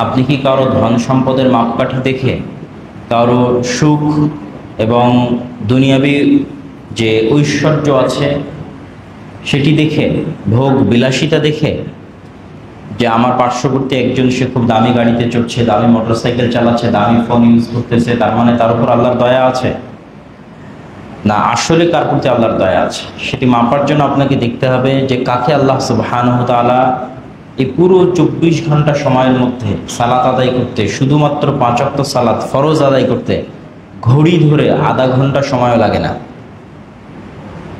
আপনি কি কারো ধন সম্পদের মাপকাঠি দেখে, কারো সুখ এবং দুনিয়াবি যে ঐশ্বর্য আছে সেটি দেখে, ভোগ বিলাসিতা দেখে, যে আমার পার্শ্ববর্তী একজন সে খুব দামি গাড়িতে চড়ছে, দামি মোটরসাইকেল চালাচ্ছে, দামি ফোন ইউজ করতেছে, তার মানে তার উপর আল্লাহর দয়া আছে? না, আসলে কার প্রতি আল্লাহর দয়া আছে সেটি মাপার জন্য আপনাকে দেখতে হবে যে কাকে আল্লাহ সুবহানাহু ওয়া তাআলা এই পুরো 24 ঘন্টা সময়ের মধ্যে সালাত আদায় করতে, শুধুমাত্র 5 ওয়াক্ত সালাত ফরজ আদায় করতে ঘড়ি ধরে আধা ঘন্টা সময় লাগে না।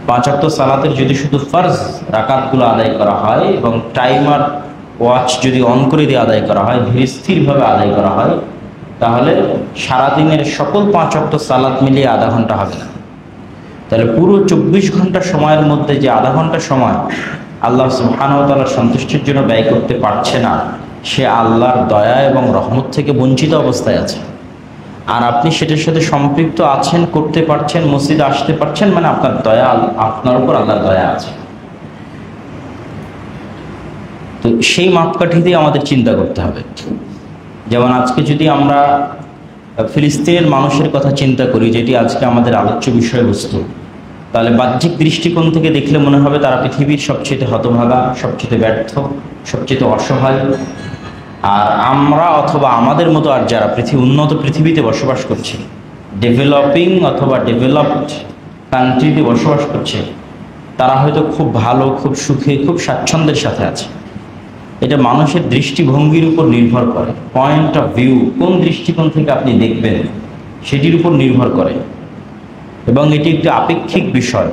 5 ওয়াক্ত সালাতের যদি শুধু ফরজ রাকাতগুলো আদায় করা হয় এবং টাইমার ওয়াচ যদি অন করে দিয়ে আদায় করা হয়, ধীরে স্থিরভাবে আদায় করা হয়, তাহলে সারাদিনের সকল 5 ওয়াক্ত সালাত মিলিয়ে আধা ঘন্টা হবে না। তাহলে পুরো 24 ঘন্টা সময়ের মধ্যে যে আধা ঘন্টা সময় আল্লাহ সুবহানাহু ওয়া তাআলার সন্তুষ্টির জন্য ব্যয় করতে পারছে না, সে আল্লাহর দয়া এবং রহমত থেকে বঞ্চিত অবস্থায় আছে। আর আপনি সেটার সাথে সম্পৃক্ত আছেন, করতে পারছেন, মসজিদে আসতে পারছেন, মানে আপনার দয়া, আপনার উপর আল্লাহর দয়া আছে। তো সেই মাপকাঠি দিয়ে আমাদের চিন্তা করতে হবে। যেমন আজকে যদি আমরা ফিলিস্তিনের মানুষের কথা চিন্তা করি, যেটি আজকে আমাদের আলোচ্য বিষয়বস্তু, তাহলে বাহ্যিক দৃষ্টিকোণ থেকে দেখলে মনে হবে তারা পৃথিবীর সবচেয়ে হতভাগা, সবচেয়ে ব্যর্থ, সবচেয়ে অসহায়। আর আমরা অথবা আমাদের মতো আর যারা উন্নত পৃথিবীতে বসবাস করছে, ডেভেলপিং অথবা ডেভেলপড কান্ট্রিতে বসবাস করছে, তারা হয়তো খুব ভালো, খুব সুখে, খুব স্বাচ্ছন্দ্যের সাথে আছে। এটা মানুষের দৃষ্টিভঙ্গির উপর নির্ভর করে, পয়েন্ট অফ ভিউ, কোন দৃষ্টিকোণ থেকে আপনি দেখবেন সেটির উপর নির্ভর করে। এবং এটি একটি আপেক্ষিক বিষয়।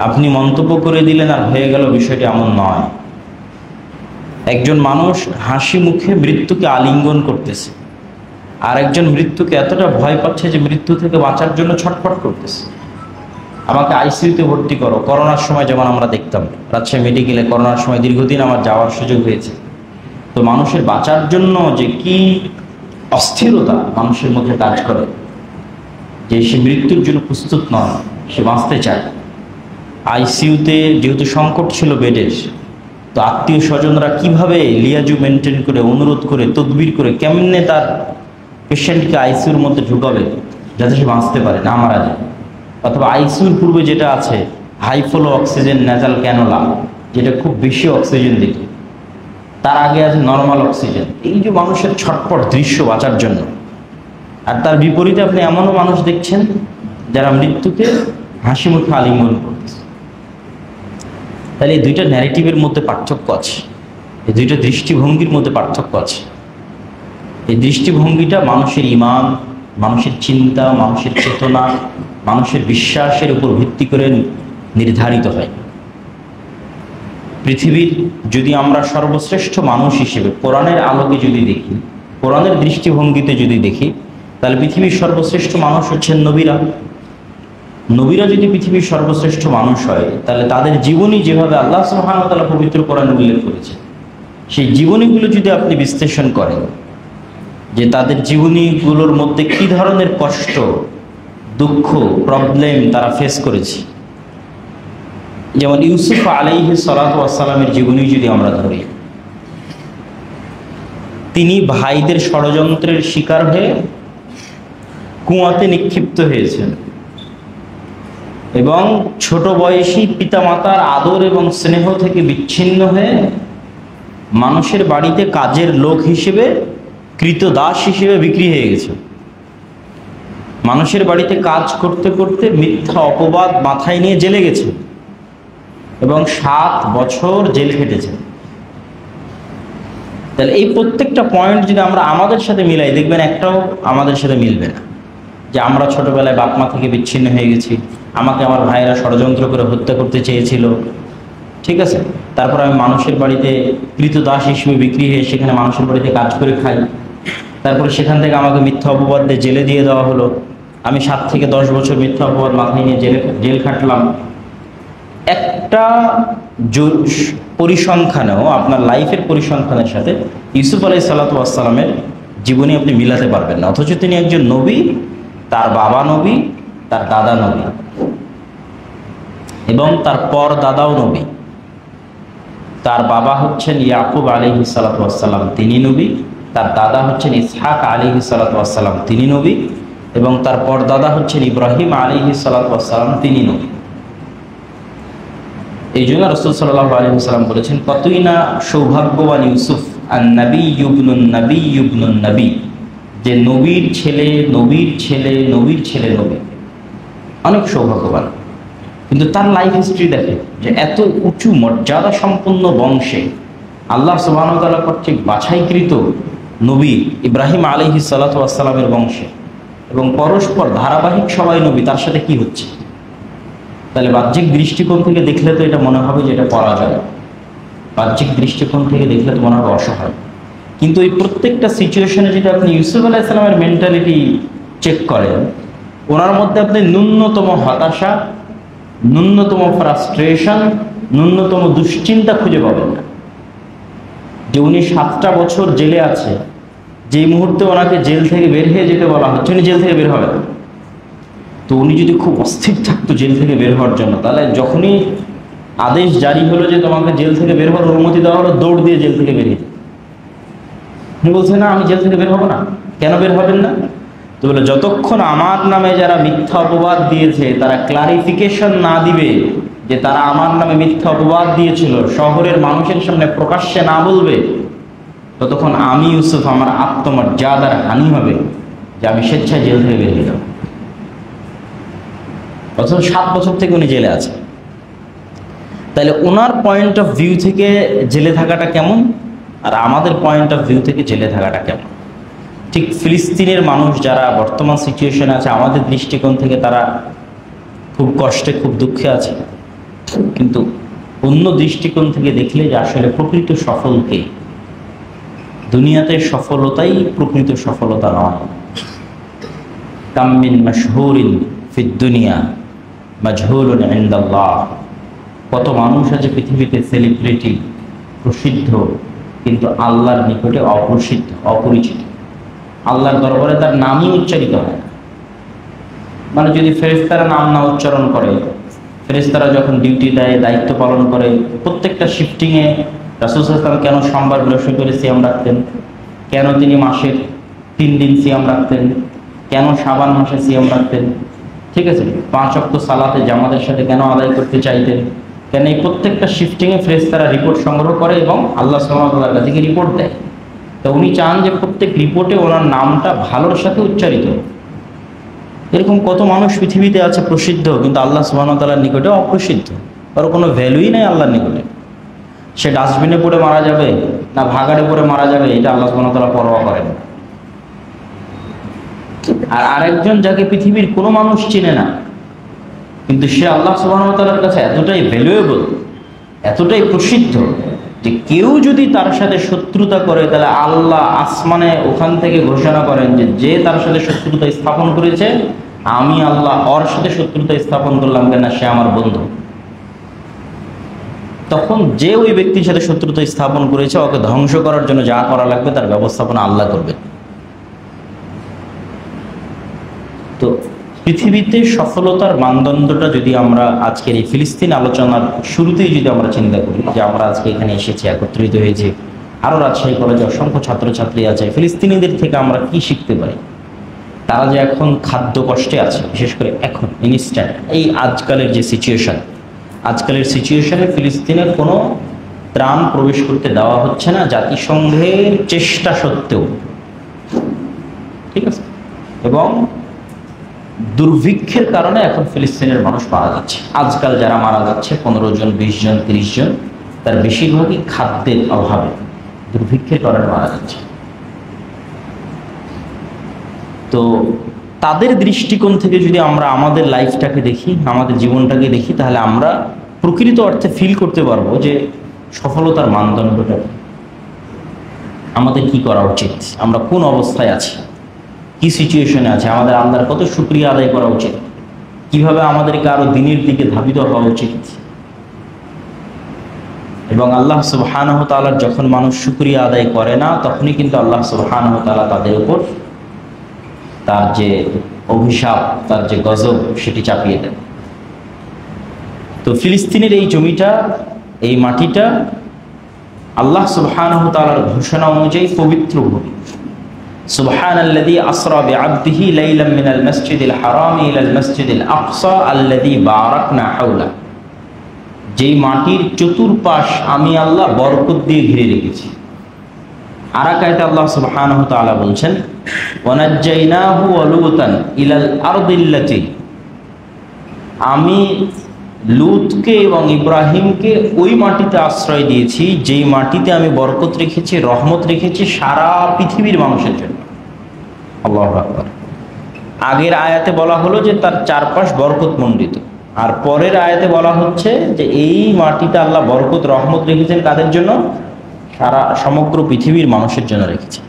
আপনি মন্তব্য করে দিলেন আর হয়ে গেল, বিষয়টি এমন নয়। একজন মানুষ হাসি মুখে মৃত্যুকে আলিঙ্গন করতেছে, আর একজন মৃত্যুকে এতটা ভয় পাচ্ছে যে মৃত্যু থেকে বাঁচার জন্য ছটফট করতেছে। আমাকে আইসিইউতে ভর্তি করো। করোনার সময় যেমন আমরা দেখতাম, রাজশাহী মেডিকেলে করোনার সময় দীর্ঘদিন আমার যাওয়ার সুযোগ হয়েছে। তো মানুষের বাঁচার জন্য যে কি অস্থিরতা মানুষের মধ্যে কাজ করে, যে সে মৃত্যুর জন্য প্রস্তুত নয়, সে বাঁচতে চায়। আইসিইউতে যেহেতু সংকট ছিল বেডের, তো আত্মীয় স্বজনরা কিভাবে লিয়াজু মেনটেন করে, অনুরোধ করে, তদবির করে কেমনে তার পেশেন্টকে আইসিইউর মধ্যে ঢুকাবে যাতে সে বাঁচতে পারে, না মারা যায়। অথবা আইসিইউর পূর্বে যেটা আছে high flow oxygen nasal cannula, যেটা খুব বেশি অক্সিজেন দিত, তার আগে আছে নর্মাল অক্সিজেন। এই যে মানুষের ছটপট দৃশ্য বাঁচার জন্য। আর তার বিপরীতে আপনি এমনও মানুষ দেখছেন যারা মৃত্যুকে হাসি মুখে আলিঙ্গন করতেছে। তাহলে এই দুইটা ন্যারেটিভের মধ্যে পার্থক্য আছে, এই দুইটা দৃষ্টিভঙ্গির মধ্যে পার্থক্য আছে। এই দৃষ্টিভঙ্গিটা মানুষের ঈমান, মানুষের চিন্তা, মানুষের চেতনা, মানুষের বিশ্বাসের উপর ভিত্তি করে নির্ধারিত হয়। পৃথিবীর যদি আমরা সর্বশ্রেষ্ঠ মানুষ হিসেবে কোরআনের আলোকে যদি দেখি, কোরআনের দৃষ্টিভঙ্গিতে যদি দেখি, তাহলে পৃথিবীর সর্বশ্রেষ্ঠ মানুষ হচ্ছেন নবীরা। নবীরা যদি পৃথিবীর সর্বশ্রেষ্ঠ মানুষ হয়, তাহলে তাদের জীবনী যেভাবে আল্লাহ সুবহানাহু ওয়া তাআলা পবিত্র কোরআনে উল্লেখ করেছে, সেই জীবনীগুলো যদি আপনি বিশ্লেষণ করেন, যে তাদের জীবনীগুলোর মধ্যে কি ধরনের কষ্ট, দুঃখ, প্রবলেম তারা ফেস করেছে। যেমন ইউসুফ আলাইহিস সালাতু ওয়াস সালামের জীবনী যদি আমরা ধরি, তিনি ভাইদের ষড়যন্ত্রের শিকার হয়ে কুয়াতে নিক্ষিপ্ত হয়েছেন এবং ছোট বয়সী পিতামাতার আদর এবং স্নেহ থেকে বিচ্ছিন্ন হয়ে মানুষের বাড়িতে কাজের লোক হিসেবে, কৃতদাস হিসেবে বিক্রি হয়ে গেছে। মানুষের বাড়িতে কাজ করতে করতে মিথ্যা অপবাদ মাথায় নিয়ে জেলে গেছে এবং 7 বছর জেল খেটেছে। তাহলে এই প্রত্যেকটা পয়েন্ট যদি আমরা আমাদের সাথে মিলাই, দেখবেন একটাও আমাদের সাথে মিলবে না। যে আমরা ছোটবেলায় বাপ মা থেকে বিচ্ছিন্ন হয়ে গেছি, আমাকে আমার ভাইয়েরা ষড়যন্ত্র করে হত্যা করতে চেয়েছিল, ঠিক আছে, তারপর আমি মানুষের বাড়িতে কৃতদাস হিসেবে বিক্রি হয়ে সেখানে মানুষের বাড়িতে কাজ করে খাই, তারপরে সেখান থেকে আমাকে মিথ্যা অপবাদ দিয়ে জেলে দিয়ে দেওয়া হলো, আমি 7 থেকে 10 বছর মিথ্যা অপবাদ মাথায় নিয়ে জেল খাটলাম। একটা পরিসংখ্যানেও আপনার লাইফের পরিসংখ্যানের সাথে ইউসুফ আলাইহিস সালাতু ওয়াস সালামের জীবনী আপনি মিলাতে পারবেন না। অথচ তিনি একজন নবী, তার বাবা নবী, তার দাদা নবী এবং তার পর দাদাও নবী। তার বাবা হচ্ছেন ইয়াকুব আলাইহিস সালাতু ওয়াস সালাম, তিনি নবী, তার দাদা হচ্ছেন ইসহাক আলাইহিস সালাতু ওয়াস সালাম, তিনি নবী, এবং তার পরদাদা হচ্ছেন ইব্রাহিম আলাইহিস সালাতু ওয়াস সালাম, তিনি নবী। এই জন্য রাসূল সাল্লাল্লাহু আলাইহি ওয়াসাল্লাম বলেছেন, কতই না সৌভাগ্যবান ইউসুফ আন-নবী ইবনুন নবী ইবনুন নবী, যে নবীর ছেলে নবীর ছেলে নবীর ছেলে নবী, অনেক সৌভাগ্যবান। কিন্তু তার লাইফ হিস্ট্রি দেখে যে এত উঁচু মর্যাদা সম্পন্ন বংশে আল্লাহ সুবহানাহু ওয়া তাআলা কর্তৃক বাছাইকৃত নবী ইব্রাহিম আলাইহিস সালাতু ওয়াস সালামের বংশে, এবং পরস্পর ধারাবাহিক সবাই নবী, তার সাথে কি হচ্ছে? তাহলে বাহ্যিক দৃষ্টিকোণ থেকে দেখলে তো এটা মনে হবে যে এটা পরাজয়, বাহ্যিক দৃষ্টিকোণ থেকে দেখলে তো মনে হবে অসহায়। কিন্তু এই প্রত্যেকটা সিচুয়েশনে যদি আপনি ইউসুফ আলাইহিস সালামের মেন্টালিটি চেক করেন, ওনার মধ্যে আপনি ন্যূনতম হতাশা, ন্যূনতম ফ্রাস্ট্রেশন, ন্যূনতম দুশ্চিন্তা খুঁজে পাবেন না। যে উনি 7টা বছর জেলে আছে, যেই মুহূর্তে ওনাকে জেল থেকে বের হয়ে যেতে বলা হচ্ছে, উনি জেল থেকে বের হবে না। তো উনি যদি খুব অস্থির থাকতো জেল থেকে বের হওয়ার জন্য, তাহলে যখনই আদেশ জারি হলো যে তোমাকে জেল থেকে বের হওয়ার অনুমতি দেওয়া হলো, দৌড় দিয়ে জেল থেকে বেরিয়ে যেত। উনি বলছেন, না আমি জেল থেকে বের হবো না। কেন বের হবেন না? তো বলে, যতক্ষণ আমার নামে যারা মিথ্যা অপবাদ দিয়েছে তারা ক্লারিফিকেশন না দিবে যে তারা আমার নামে মিথ্যা অপবাদ দিয়েছিল, শহরের মানুষের সামনে প্রকাশ্যে না বলবে, ততক্ষণ আমি ইউসুফ, আমার আত্মমর্যাদার হানি হবে যে আমি স্বেচ্ছায় জেল থেকে বেরিয়ে যাব। অথচ 7 বছর থেকে উনি জেলে আছে। তাহলে ওনার পয়েন্ট অফ ভিউ থেকে জেলে থাকাটা কেমন, আর আমাদের পয়েন্ট অফ ভিউ থেকে জেলে থাকাটা কেমন? ঠিক ফিলিস্তিনের মানুষ যারা বর্তমান সিচুয়েশনে আছে, আমাদের দৃষ্টিকোণ থেকে তারা খুব কষ্টে, খুব দুঃখে আছে। কিন্তু অন্য দৃষ্টিকোণ থেকে দেখলে যে আসলে প্রকৃত সফলকে, দুনিয়াতে সফলতাই প্রকৃত সফলতা নয়। কাম মিন মাশহুরিন ফিদ দুনিয়া মাজহুলুন ইনদাল্লাহ, কত মানুষ আছে পৃথিবীতে সেলিব্রিটি, প্রসিদ্ধ, কিন্তু আল্লাহর নিকটে অপ্রসিদ্ধ, অপরিচিত। আল্লাহর দরবারে তার নামই উচ্চারিত হয় না। মানে যদি ফেরেশতারা নাম না উচ্চারণ করে, ফেরেশতারা যখন ডিউটি দেয়, দায়িত্ব পালন করে, প্রত্যেকটা শিফটিংয়ে রাসূল সাল্লাল্লাহু আলাইহি ওয়াসাল্লাম কেন সোমবার বৃহস্পতিবার সিয়াম রাখতেন, কেন তিনি মাসের 3 দিন সিয়াম রাখতেন, কেন শাবান মাসে সিয়াম রাখতেন, ঠিক আছে, 5 ওয়াক্ত সালাতে জামাতের সাথে কেন আদায় করতে চাইতেন, কেন এই প্রত্যেকটা শিফটিংয়ে ফেরেশতারা রিপোর্ট সংগ্রহ করে এবং আল্লাহ সুবহানাহু ওয়া তাআলার কাছে রিপোর্ট দেয়। তো উনি চান যে প্রত্যেক রিপোর্টে ওনার নামটা ভালোর সাথে উচ্চারিত। এরকম কত মানুষ পৃথিবীতে আছে প্রসিদ্ধ, কিন্তু আল্লাহ সুবহানাহু ওয়া তাআলার নিকটে অপ্রসিদ্ধ, আর কোনো ভ্যালুই নাই আল্লাহর নিকটে। সে ডাস্টবিনে পড়ে মারা যাবে না ভাগাড়ে পড়ে মারা যাবে, এটা আল্লাহ সুবহানাহু ওয়া তাআলা পরোয়া করেন। আর আরেকজন যাকে পৃথিবীর কোনো মানুষ চিনে না, কিন্তু সে আল্লাহ সুবহানাহু ওয়া তাআলার কাছে এতটাই ভ্যালুয়েবল, এতটাই প্রসিদ্ধ যে কেউ যদি তার সাথে শত্রুতা করে, তাহলে আল্লাহ আসমানে ওখান থেকে ঘোষণা করেন যে যে তার সাথে শত্রুতা স্থাপন করেছে, আমি আল্লাহ ওর সাথে শত্রুতা স্থাপন করলাম কেন, সে আমার বন্ধু। তখন যে ওই ব্যক্তির সাথে শত্রুতা স্থাপন করেছে, ওকে ধ্বংস করার জন্য যা করা লাগবে তার ব্যবস্থাপনা আল্লাহ করবেন। তো পৃথিবীতে সফলতার মানদণ্ডটা যদি আমরা আজকের এই ফিলিস্তিন আলোচনার শুরুতেই যদি আমরা চিন্তা করি, যে আমরা আজকে এখানে এসেছি, একত্রিত হয়েছি, আরও রাজশাহী কলেজে অসংখ্য ছাত্রছাত্রী আছে, ফিলিস্তিনিদের থেকে আমরা কি শিখতে পারি? তারা যে এখন খাদ্য কষ্টে আছে, বিশেষ করে এখন ইনস্ট্যান্ট এই আজকালের যে সিচুয়েশন, আজকালের সিচুয়েশনে ফিলিস্তিনের কোনো ত্রাণ প্রবেশ করতে দেওয়া হচ্ছে না জাতিসংঘের চেষ্টা সত্ত্বেও, ঠিক আছে, এবং দুর্ভিক্ষের কারণে এখন ফিলিস্তিনের মানুষ মারা যাচ্ছে। আজকাল যারা মারা যাচ্ছে 15 জন, 20 জন, 30 জন, তার বেশিরভাগই খাদ্যের অভাবে, দুর্ভিক্ষের কারণে মারা যাচ্ছে। তো তাদের দৃষ্টিকোণ থেকে যদি আমরা আমাদের লাইফটাকে দেখি, আমাদের জীবনটাকে দেখি, তাহলে আমরা প্রকৃত অর্থে ফিল করতে পারবো যে সফলতার মানদণ্ডটা আমাদের কি করা উচিত, আমরা কোন অবস্থায় আছি, কি সিচুয়েশনে আছে, আমাদের আল্লাহর কত শুকরিয়া আদায় করা উচিত, কিভাবে আমাদেরকে আরো দিনের দিকে ধাবিত হওয়া উচিত। এবং আল্লাহ সুবহানাহু ওয়া তাআলার যখন মানুষ শুকরিয়া আদায় করে না, তখনই কিন্তু আল্লাহ সুবহানাহু ওয়া তাআলা তাদের উপর তার যে অভিশাপ, তার যে গজব, সেটি চাপিয়ে দেন। তো ফিলিস্তিনের এই জমিটা, এই মাটিটা আল্লাহ সুবহানাহু ওয়া তাআলার ঘোষণা অনুযায়ী পবিত্র ভূমি। সুবহানাল্লাযী আসরা বিআবদিহি লাইলাম মিনাল মাসজিদিল হারামি ইলাল মাসজিদিল আকসা আল্লাযী বারাকনা হাওলা। যেই মাটির চতুর্পাশ আমি আল্লাহ বরকত দিয়ে ঘিরে রেখেছি। আর এক আয়াতে আল্লাহ সুবহানাহু ওয়া তাআলা বলছেন, ওয়ানাজ্জাইনাহু ওয়া লূতান ইলাল আরদিল্লাতী, আমি লূতকে এবং ইব্রাহিমকে ওই মাটিতে আশ্রয় দিয়েছি যেই মাটিতে আমি বরকত রেখেছি, রহমত রেখেছি সারা পৃথিবীর মানুষের জন্য। আল্লাহু আকবার। আগের আয়াতে বলা হলো যে তার চারপাশ বরকতমণ্ডিত, আর পরের আয়াতে বলা হচ্ছে যে এই মাটিতে আল্লাহ বরকত রহমত রেখেছেন কাদের জন্য? সারা সমগ্র পৃথিবীর মানুষের জন্য রেখেছেন।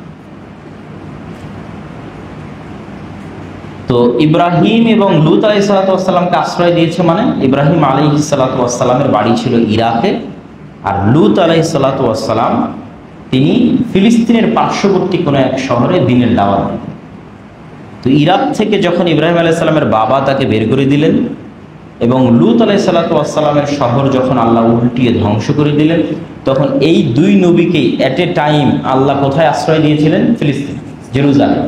তো ইব্রাহিম এবং লূত আলাইহিসসালামকে আশ্রয় দিয়েছে, মানে ইব্রাহিম আলাইহিসসালামের বাড়ি ছিল ইরাকে, আর লূত আলাইহিসসালাম তিনি ফিলিস্তিনের পার্শ্ববর্তী কোনো এক শহরে দ্বীনের দাওয়াত দিতেন। তো ইরাক থেকে যখন ইব্রাহিম আলাইহিসসালামের বাবা তাকে বের করে দিলেন এবং লূত আলাইহিসসালামের শহর যখন আল্লাহ উল্টিয়ে ধ্বংস করে দিলেন, তখন এই দুই নবীকে এট এ টাইম আল্লাহ কোথায় আশ্রয় দিয়েছিলেন? ফিলিস্তিন, জেরুজালেম,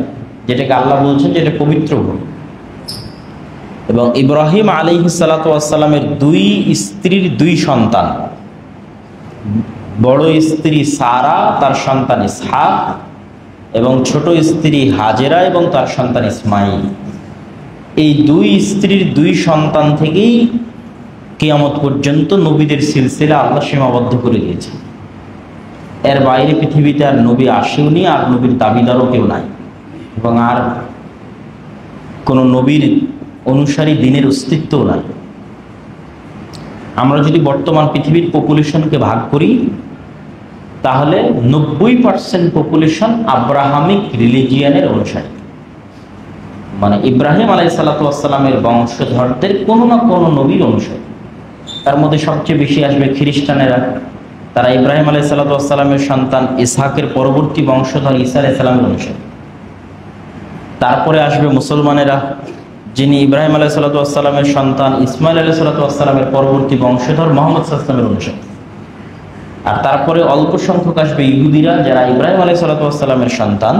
যেটাকে আল্লাহ বলছেন যে এটা পবিত্র ভূমি। এবং ইব্রাহিম আলাইহিসসালামের দুই স্ত্রীর দুই সন্তান, বড় স্ত্রী সারা, তার সন্তান ইসহাক, এবং ছোট স্ত্রী হাজেরা এবং তার সন্তান ইসমাইল, এই দুই স্ত্রীর দুই সন্তান থেকেই কিয়ামত পর্যন্ত নবীদের সিলসিলা আল্লাহ সীমাবদ্ধ করে দিয়েছে। এর বাইরে পৃথিবীতে আর নবী আসেওনি, আর নবীর দাবিদারও কেউ নাই, এবং আর কোনো নবীর অনুসারী দিনের অস্তিত্বও নাই। আমরা যদি বর্তমান পৃথিবীর পপুলেশনকে ভাগ করি, তাহলে 90% পপুলেশন আব্রাহামিক রিলিজিয়ানের অনুসারী, মানে ইব্রাহিম আলাইহিসসালামের বংশধরদের কোনো না কোনো নবীর অনুসারী। তার মধ্যে সবচেয়ে বেশি আসবে খ্রিস্টানেরা, তারা ইব্রাহিম আলাইহিসসালামের সন্তান ইসহাকের পরবর্তী বংশধর ঈসা আলাইহিসসালামের অনুসারী। তারপরে আসবে মুসলমানেরা, যিনি ইব্রাহিম আলাইহিসসালামের সন্তান ইসমাইল আলাইহিসসালামের পরবর্তী বংশধর মুহাম্মদ সাল্লাল্লাহু আলাইহি ওয়াসাল্লামের অনুসারী। আর তারপরে অল্প সংখ্যক আসবে ইহুদিরা, যারা ইব্রাহিম আলাইহিসসালামের সন্তান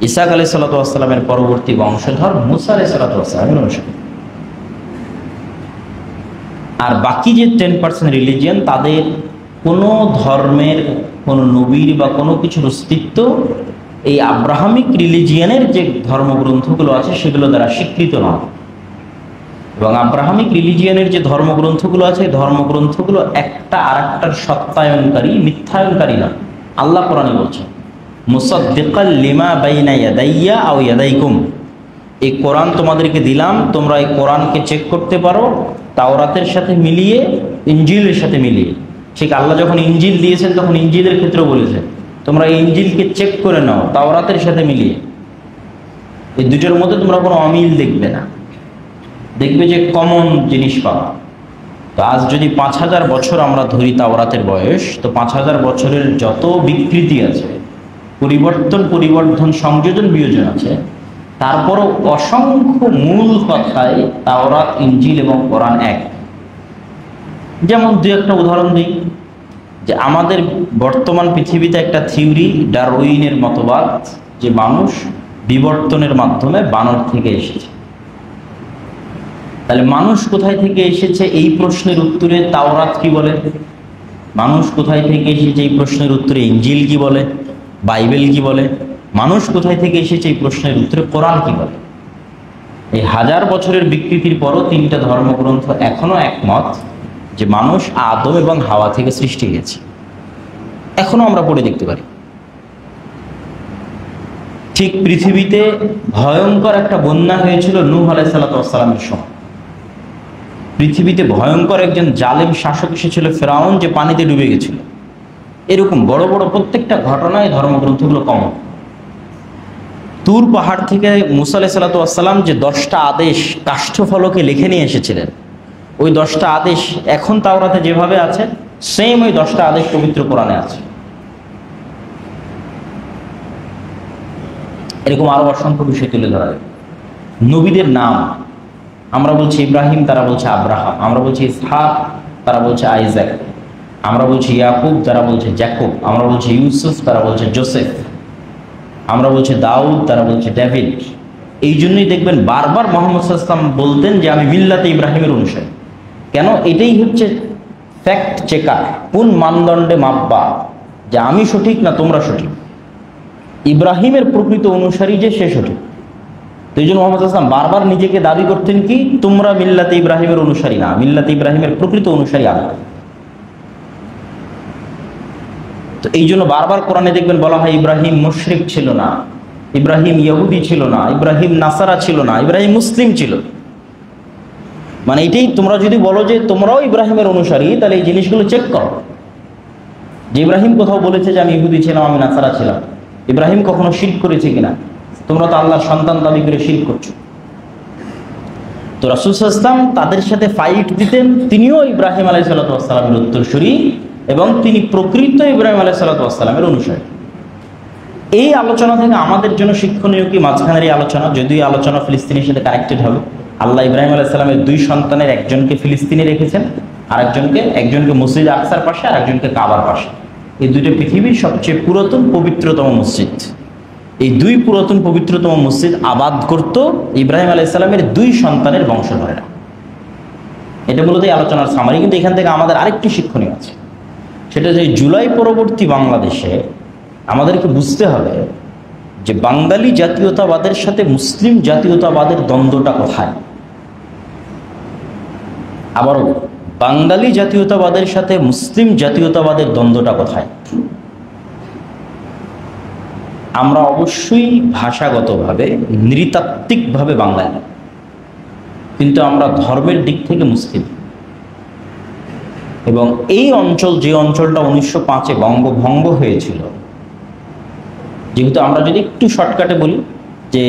ইসহাক আলাইহিসসালামের পরবর্তী বংশধর মুসা আলাইহিসসালামের অনুসারী। আর বাকি যে 10% রিলিজিয়ান, তাদের কোনো ধর্মের, কোনো নবীর বা কোনো কিছুর অস্তিত্ব এই আব্রাহামিক রিলিজিয়ানের যে ধর্মগ্রন্থগুলো আছে সেগুলো দ্বারা স্বীকৃত নয়। এবং আব্রাহামিক রিলিজিয়ানের যে ধর্মগ্রন্থগুলো আছে, ধর্মগ্রন্থগুলো একটা আর একটার সত্যায়নকারী, মিথ্যায়নকারী না। আল্লাহ কোরআনে বলছেন, মুসাদ্দিকাল লিমা বাইনা ইয়াদাইয়া আও ইয়াদাইকুম, এই কোরআন তোমাদেরকে দিলাম, তোমরা এই কোরআনকে চেক করতে পারো তাওরাতের সাথে মিলিয়ে, ইনজিলের সাথে মিলিয়ে। ঠিক আল্লাহ যখন ইনজিল দিয়েছেন তখন ইনজিলের ক্ষেত্রেও বলেছেন তোমরা এই ইনজিলকে চেক করে নাও তাওরাতের সাথে মিলিয়ে। এই দুটোর মধ্যে তোমরা কোনো অমিল দেখবে না, দেখবে যে কমন জিনিস পাওয়া। তো আজ যদি 5000 বছর আমরা ধরি তাওরাতের বয়স, তো 5000 বছরের যত বিকৃতি আছে, পরিবর্তন সংযোজন বিয়োজন আছে, তারপরও অসংখ্য মূল কথায় তাওরাত, ইনজিল এবং কোরআন এক। যেমন দুই একটা উদাহরণ দিই, যে আমাদের বর্তমান পৃথিবীতে একটা থিওরি, ডারউইনের মতবাদ, যে মানুষ বিবর্তনের মাধ্যমে বানর থেকে এসেছে। তাহলে মানুষ কোথায় থেকে এসেছে এই প্রশ্নের উত্তরে তাওরাত কি বলে? মানুষ কোথায় থেকে এসেছে এই প্রশ্নের উত্তরে ইনজিল কি বলে? বাইবেল কি বলে? মানুষ কোথায় থেকে এসেছে এই প্রশ্নের উত্তরে কোরআন কি বলে? এই 1000 বছরের বিকৃতির পরও 3টা ধর্মগ্রন্থ এখনো একমত যে মানুষ আদম এবং হাওয়া থেকে সৃষ্টি হয়েছে। এখনো আমরা পড়ে দেখতে পারি। ঠিক পৃথিবীতে ভয়ঙ্কর একটা বন্যা হয়েছিল নূহ আলাইহিস সালামের সময়। পৃথিবীতে ভয়ঙ্কর একজন জালেম শাসক এসেছিল ফেরাউন, যে পানিতে ডুবে গেছিল। এরকম বড় বড় প্রত্যেকটা ঘটনায় ধর্মগ্রন্থগুলো কমন। তুর পাহাড় থেকে মুসা আলাইহিস সালাম যে 10টা আদেশ কাষ্ঠফলকে লিখে নিয়ে এসেছিলেন, ওই 10টা আদেশ এখন তাওরাতে যেভাবে আছে, সেম ওই 10টা আদেশ পবিত্র কোরআনে আছে। এরকম আরো অসংখ্য বিষয় তুলে ধরা যায়। নবীদের নাম, আমরা বলছি ইব্রাহিম, তারা বলছে আব্রাহাম। আমরা বলছি ইসহাক, তারা বলছে আইজাক। আমরা বলছি ইয়াকুব, তারা বলছে জ্যাকুব। আমরা বলছি ইউসুফ, তারা বলছে জোসেফ। আমরা বলছি দাউদ, তারা বলছে ডেভিড। এই জন্যই দেখবেন বারবার মুহাম্মদ সাল্লাল্লাহু আলাইহি ওয়াসাল্লাম বলতেন যে আমি মিল্লাতে ইব্রাহিমের অনুসারী। কেন? এটাই হচ্ছে ফ্যাক্ট চেকার, কোন মানদণ্ডে মাপবা যে আমি সঠিক না তোমরা সঠিক। ইব্রাহিমের প্রকৃত অনুসারী যে সে সঠিক। তো এই জন্য মুহাম্মদ সাল্লাল্লাহু আলাইহি ওয়াসাল্লাম বারবার নিজেকে দাবি করতেন কি, তোমরা মিল্লাতে ইব্রাহিমের অনুসারী না, মিল্লাতে ইব্রাহিমের প্রকৃত অনুসারী আমি। তো এই জন্য বারবার কোরআনে দেখবেন বলা হয় ইব্রাহিম মুশরিক ছিল না, ইব্রাহিম ইহুদি ছিল না, ইব্রাহিম নাসারা ছিল না, ইব্রাহিম মুসলিম ছিল। মানে এটাই, তোমরা যদি বলো যে তোমরাও ইব্রাহিমের অনুসারী, তাহলে এই জিনিসগুলো চেক করো যে ইব্রাহিম কোথাও বলেছে যে আমি ইহুদি ছিলাম, আমি নাসারা ছিলাম। ইব্রাহিম কখনো শিরক করেছে কিনা? তোমরা তো আল্লাহর সন্তান দাবি করে শিরক করছো। তো রাসূল সাল্লাল্লাহু আলাইহি ওয়াসাল্লাম তাদের সাথে ফাইট দিতেন। তিনিও ইব্রাহিম আলাইহিস সালামের উত্তরসূরি এবং তিনি প্রকৃত ইব্রাহিম আলাইহিস সালামের অনুসারী। এই আলোচনা থেকে আমাদের জন্য শিক্ষণীয় কি মাঝখানের এই আলোচনা, যদিও আলোচনা ফিলিস্তিনের সাথে কানেক্টেড হবে। আল্লাহ ইব্রাহিম আলাইহিস সালামের দুই সন্তানের একজনকে ফিলিস্তিনে রেখেছেন, আর একজনকে মসজিদ আকসার পাশে, আর একজনকে কাবার পাশে। এই দুইটা পৃথিবীর সবচেয়ে পুরাতন পবিত্রতম মসজিদ। এই দুই পুরাতন পবিত্রতম মসজিদ আবাদ করত ইব্রাহিম আলাইহিস সালামের দুই সন্তানের বংশধরেরা। এটা মূলত এই আলোচনার সামারি। কিন্তু এখান থেকে আমাদের আরেকটি শিক্ষণীয় আছে, সেটা যে জুলাই পরবর্তী বাংলাদেশে আমাদেরকে বুঝতে হবে যে বাঙালি জাতীয়তাবাদের সাথে মুসলিম জাতীয়তাবাদের দ্বন্দ্বটা কোথায়। আবারও, বাঙালি জাতীয়তাবাদের সাথে মুসলিম জাতীয়তাবাদের দ্বন্দ্বটা কোথায়? আমরা অবশ্যই ভাষাগতভাবে নৃতাত্ত্বিকভাবে বাঙালি, কিন্তু আমরা ধর্মের দিক থেকে মুসলিম। এবং এই অঞ্চল, যে অঞ্চলটা 1905-এ বঙ্গভঙ্গ হয়েছিল, যেহেতু আমরা যদি একটু শর্টকাটে বলি যে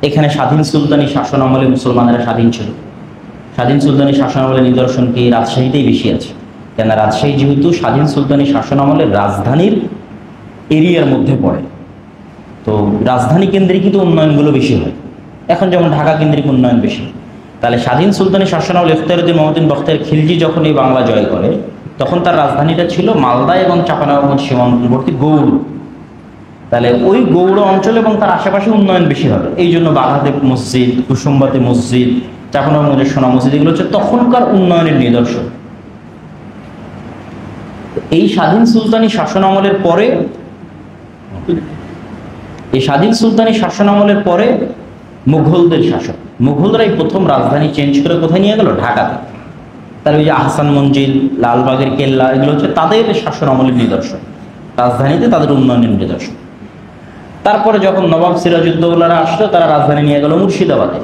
এখানে স্বাধীন সুলতানি শাসন আমলে মুসলমানেরা স্বাধীন ছিল। স্বাধীন সুলতানি শাসন আমলের নিদর্শন কি? রাজশাহীতেই বেশি আছে। কেন? রাজশাহী যেহেতু স্বাধীন সুলতানি শাসন আমলের রাজধানীর এরিয়ার মধ্যে পড়ে, তো রাজধানী কেন্দ্রিক উন্নয়নগুলো বেশি হয়। এখন যেমন ঢাকা কেন্দ্রিক উন্নয়ন বেশি। তাহলে স্বাধীন সুলতানি শাসনামল ইখতিয়ারউদ্দিন মহসিন বখতিয়ার খিলজি যখন এই বাংলা জয় করে, তখন তার রাজধানীটা ছিল মালদা এবং চাঁপাইনবাবগঞ্জ সীমান্তবর্তী গৌড়। তাহলে ওই গৌড় অঞ্চল এবং তার আশেপাশে উন্নয়ন বেশি হবে। এই জন্য বাঘাদেব মসজিদ, কুসুমবাতি মসজিদ, চাঁপাইনবাবগঞ্জের সোনা মসজিদ, এগুলো হচ্ছে তখনকার উন্নয়নের নিদর্শন। এই স্বাধীন সুলতানি শাসন আমলের পরে, মুঘলদের শাসন, মুঘলরাই প্রথম রাজধানী চেঞ্জ করে কোথায় নিয়ে গেল? ঢাকাতে। তাহলে ওই যে আহসান মঞ্জিল, লালবাগের কেল্লা, এগুলো হচ্ছে তাদের শাসন আমলের নিদর্শন, রাজধানীতে তাদের উন্নয়নের নিদর্শন। তারপরে যখন নবাব সিরাজউদ্দৌলারা আসলো, তারা রাজধানী নিয়ে গেল মুর্শিদাবাদে।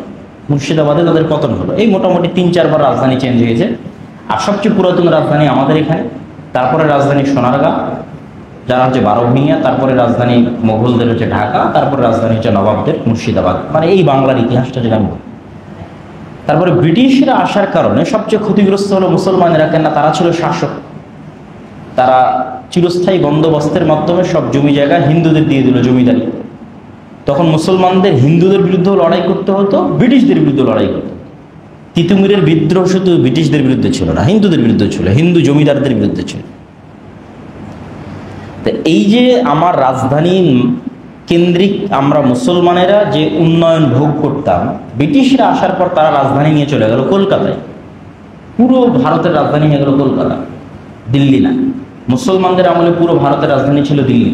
মুর্শিদাবাদে তাদের পতন হলো। এই মোটামুটি 3-4 বার রাজধানী চেঞ্জ হয়েছে। আর সবচেয়ে পুরাতন রাজধানী আমাদের এখানে, তারপরে রাজধানী সোনারগাঁ, যারা হচ্ছে 12 ভূঁইয়া, তারপরে রাজধানী মোগলদের হচ্ছে ঢাকা, তারপরে রাজধানী হচ্ছে নবাবদের মুর্শিদাবাদ। মানে এই বাংলার ইতিহাসটা যদি আমি বলি। তারপরে ব্রিটিশরা আসার কারণে সবচেয়ে ক্ষতিগ্রস্ত হলো মুসলমানেরা। কেন? তারা ছিল শাসক, তারা চিরস্থায়ী বন্দোবস্তের মাধ্যমে সব জমি জায়গা হিন্দুদের দিয়ে দিল, জমিদারি। তখন মুসলমানদের হিন্দুদের বিরুদ্ধেও লড়াই করতে হতো, ব্রিটিশদের বিরুদ্ধে লড়াই করতে হতো। তিতুমিরের বিদ্রোহ শুধু ব্রিটিশদের বিরুদ্ধে ছিল না, হিন্দুদের বিরুদ্ধে ছিল, হিন্দু জমিদারদের বিরুদ্ধে ছিল। তো এই যে আমার রাজধানী কেন্দ্রিক আমরা মুসলমানেরা যে উন্নয়ন ভোগ করতাম, ব্রিটিশরা আসার পর তারা রাজধানী নিয়ে চলে গেল কলকাতায়। পুরো ভারতের রাজধানী হয়ে গেল কলকাতা, দিল্লি না। মুসলমানদের আমলে পুরো ভারতের রাজধানী ছিল দিল্লি,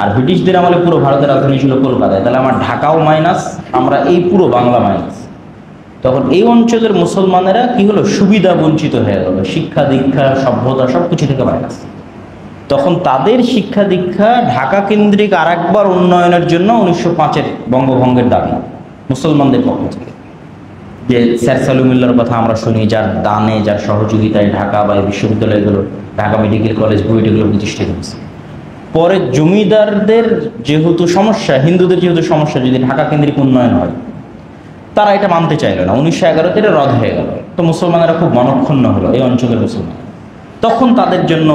আর ব্রিটিশদের আমলে পুরো ভারতের রাজধানী ছিল কলকাতায়। তাহলে আমার ঢাকাও মাইনাস, আমরা এই পুরো বাংলা মাইনাস। তখন এই অঞ্চলের মুসলমানেরা কি হলো? সুবিধা বঞ্চিত হয়ে গেল, শিক্ষা দীক্ষা সভ্যতা সবকিছু থেকে মাইনাস। তখন তাদের শিক্ষা দীক্ষা ঢাকা কেন্দ্রিক আর একবার উন্নয়নের জন্য 1905-এর বঙ্গভঙ্গের দাবি মুসলমানদের পক্ষ থেকে। যে স্যার সালুমিল্লার কথা আমরা শুনি, যার দানে, যার সহযোগিতায় ঢাকা বা বিশ্ববিদ্যালয়গুলো, ঢাকা মেডিকেল কলেজ, বুয়েট এগুলো প্রতিষ্ঠিত হয়েছে। পরে জমিদারদের যেহেতু সমস্যা, হিন্দুদের যেহেতু সমস্যা, যদি ঢাকা কেন্দ্রিক উন্নয়ন হয়, তারা এটা মানতে চাইল না। 1911-তে এটা রদ হয়ে গেল। তো মুসলমানেরা খুব মনক্ষুণ্ণ হলো, এই অঞ্চলের মুসলমান। তখন তাদের জন্য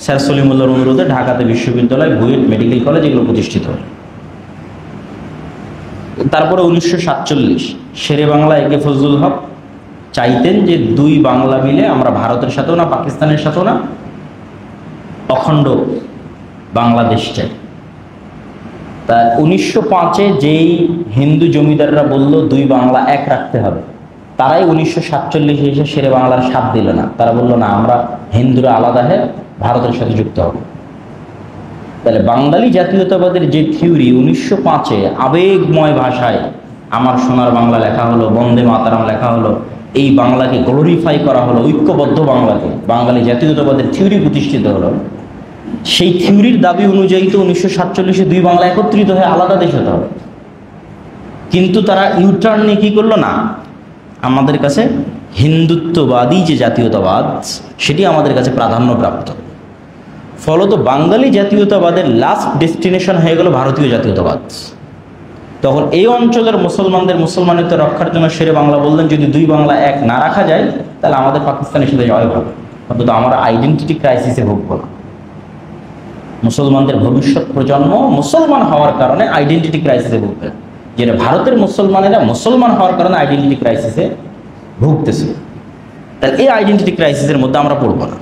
স্যার সলিমুল্লাহর অনুরোধে ঢাকাতে বিশ্ববিদ্যালয়, বুয়েট মেডিকেল কলেজ এগুলো প্রতিষ্ঠিত হয়। তারপরে 1947 শেরে বাংলা একে ফজলুল হক চাইতেন যে দুই বাংলা মিলে আমরা ভারতের সাথেও না, পাকিস্তানের সাথেও না, অখণ্ড বাংলাদেশ চাই। তা 1905-এ যেই হিন্দু জমিদাররা বলল দুই বাংলা এক রাখতে হবে, তারাই 1947 এসে শেরে বাংলার স্বাদ দিল না। তারা বলল না, আমরা হিন্দুরা আলাদা হয়ে ভারতের সাথে যুক্ত হব। তাহলে বাঙালি জাতীয়তাবাদের যে থিওরি 1905-এ আবেগময় ভাষায় আমার সোনার বাংলা লেখা হলো, বন্দে মাতারাম লেখা হলো, এই বাংলাকে গ্লোরিফাই করা হলো, ঐক্যবদ্ধ বাংলাকে, বাঙালি জাতীয়তাবাদের থিওরি প্রতিষ্ঠিত হলো। সেই থিওরির দাবি অনুযায়ী তো 1947-এ দুই বাংলা একত্রিত হয়ে আলাদা দেশ হতে হবে। কিন্তু তারা ইউটার্ন নিয়ে কি করলো, না, আমাদের কাছে হিন্দুত্ববাদী যে জাতীয়তাবাদ সেটি আমাদের কাছে প্রাধান্যপ্রাপ্ত। ফলত বাঙালি জাতীয়তাবাদের লাস্ট ডেস্টিনেশন হয়ে গেল ভারতীয় জাতীয়তাবাদ। তখন এই অঞ্চলের মুসলমানিত্ব রক্ষার জন্য শেরে বাংলা বললেন, যদি দুই বাংলা এক না রাখা যায় তাহলে আমাদের পাকিস্তানের সাথে জয় হবে, অন্তত আমরা আইডেন্টিটি ক্রাইসিসে ভুগব না। মুসলমানদের ভবিষ্যৎ প্রজন্ম মুসলমান হওয়ার কারণে আইডেন্টিটি ক্রাইসিসে ভুগবে, যেটা ভারতের মুসলমানেরা মুসলমান হওয়ার কারণে আইডেন্টিটি ক্রাইসিসে ভুগতেছে। তাহলে এই আইডেন্টিটি ক্রাইসিসের মধ্যে আমরা পড়ব না।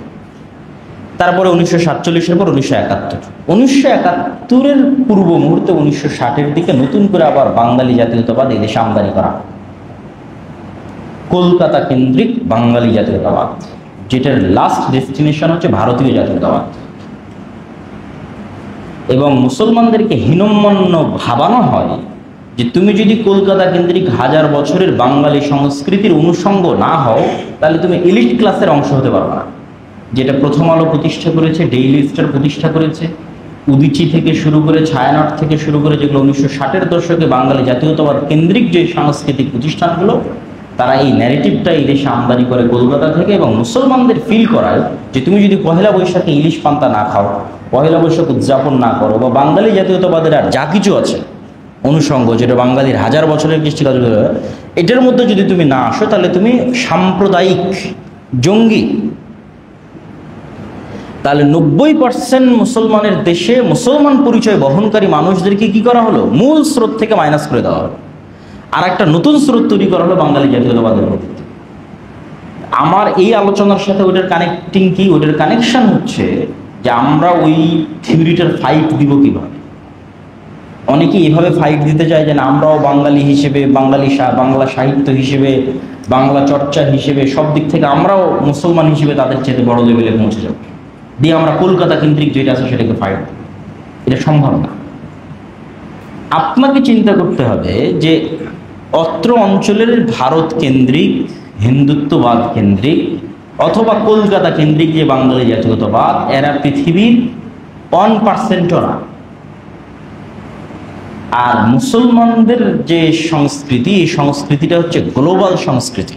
তারপরে 1947-এর পর 1971-এর পূর্ব মুহূর্তে 1960-এর দিকে নতুন করে আবার বাঙালি জাতীয়তাবাদ এই দেশে আমদানি করা, কলকাতা কেন্দ্রিক বাঙালি জাতীয়তাবাদ, যেটার লাস্ট ডেস্টিনেশন হচ্ছে ভারতীয় জাতীয়তাবাদ। এবং মুসলমানদেরকে হীনম্মন্য ভাবানো হয় যে তুমি যদি কলকাতা কেন্দ্রিক হাজার বছরের বাঙালি সংস্কৃতির অনুষঙ্গ না হও তাহলে তুমি এলিট ক্লাসের অংশ হতে পারবে না। যেটা প্রথম আলো প্রতিষ্ঠা করেছে, ডেইলি স্টার প্রতিষ্ঠা করেছে, উদিচি থেকে শুরু করে, ছায়ানট থেকে শুরু করে, যেগুলো 1960-এর দশকে বাঙালি জাতীয়তাবাদ কেন্দ্রিক যে সাংস্কৃতিক প্রতিষ্ঠানগুলো, তারা এই ন্যারেটিভটা এই দেশে আমদানি করে কলকাতা থেকে এবং মুসলমানদের ফিল করায় যে তুমি যদি পহেলা বৈশাখে ইলিশ পান্তা না খাও, পহেলা বৈশাখ উদযাপন না করো, বা বাঙালি জাতীয়তাবাদের আর যা কিছু আছে অনুষঙ্গ, যেটা বাঙালির হাজার বছরের কৃষ্টিকাজ, এটার মধ্যে যদি তুমি না আসো তাহলে তুমি সাম্প্রদায়িক জঙ্গি। তাহলে 90% মুসলমানের দেশে মুসলমান পরিচয় বহনকারী মানুষদেরকে কি করা হলো, মূল স্রোত থেকে মাইনাস করে দেওয়া হলো, আর একটা নতুন স্রোত তৈরি করা হলো বাঙালি জাতীয়তাবাদের মধ্যে। আমার এই আলোচনার সাথে ওটার কানেক্টিং কি, ওটার কানেকশন হচ্ছে যে আমরা ওই থিওরিটার ফাইট দিব কিভাবে। অনেকে এভাবে ফাইট দিতে চায় যে না, আমরাও বাঙালি হিসেবে, বাংলা সাহিত্য হিসেবে, বাংলা চর্চা হিসেবে, সব দিক থেকে আমরাও মুসলমান হিসেবে তাদের চেয়ে বড় লেভেলে পৌঁছে যাব, দিয়ে আমরা কলকাতা কেন্দ্রিক যেটা আছে সেটাকে ফাইট। এটা সম্ভব না। আপনাকে চিন্তা করতে হবে যে অত্র অঞ্চলের ভারত কেন্দ্রিক, হিন্দুত্ববাদ কেন্দ্রিক অথবা কলকাতা কেন্দ্রিক যে বাঙালি জাতীয়তাবাদ, এরা পৃথিবীর 1%ও না। আর মুসলমানদের যে সংস্কৃতি, এই সংস্কৃতিটা হচ্ছে গ্লোবাল সংস্কৃতি।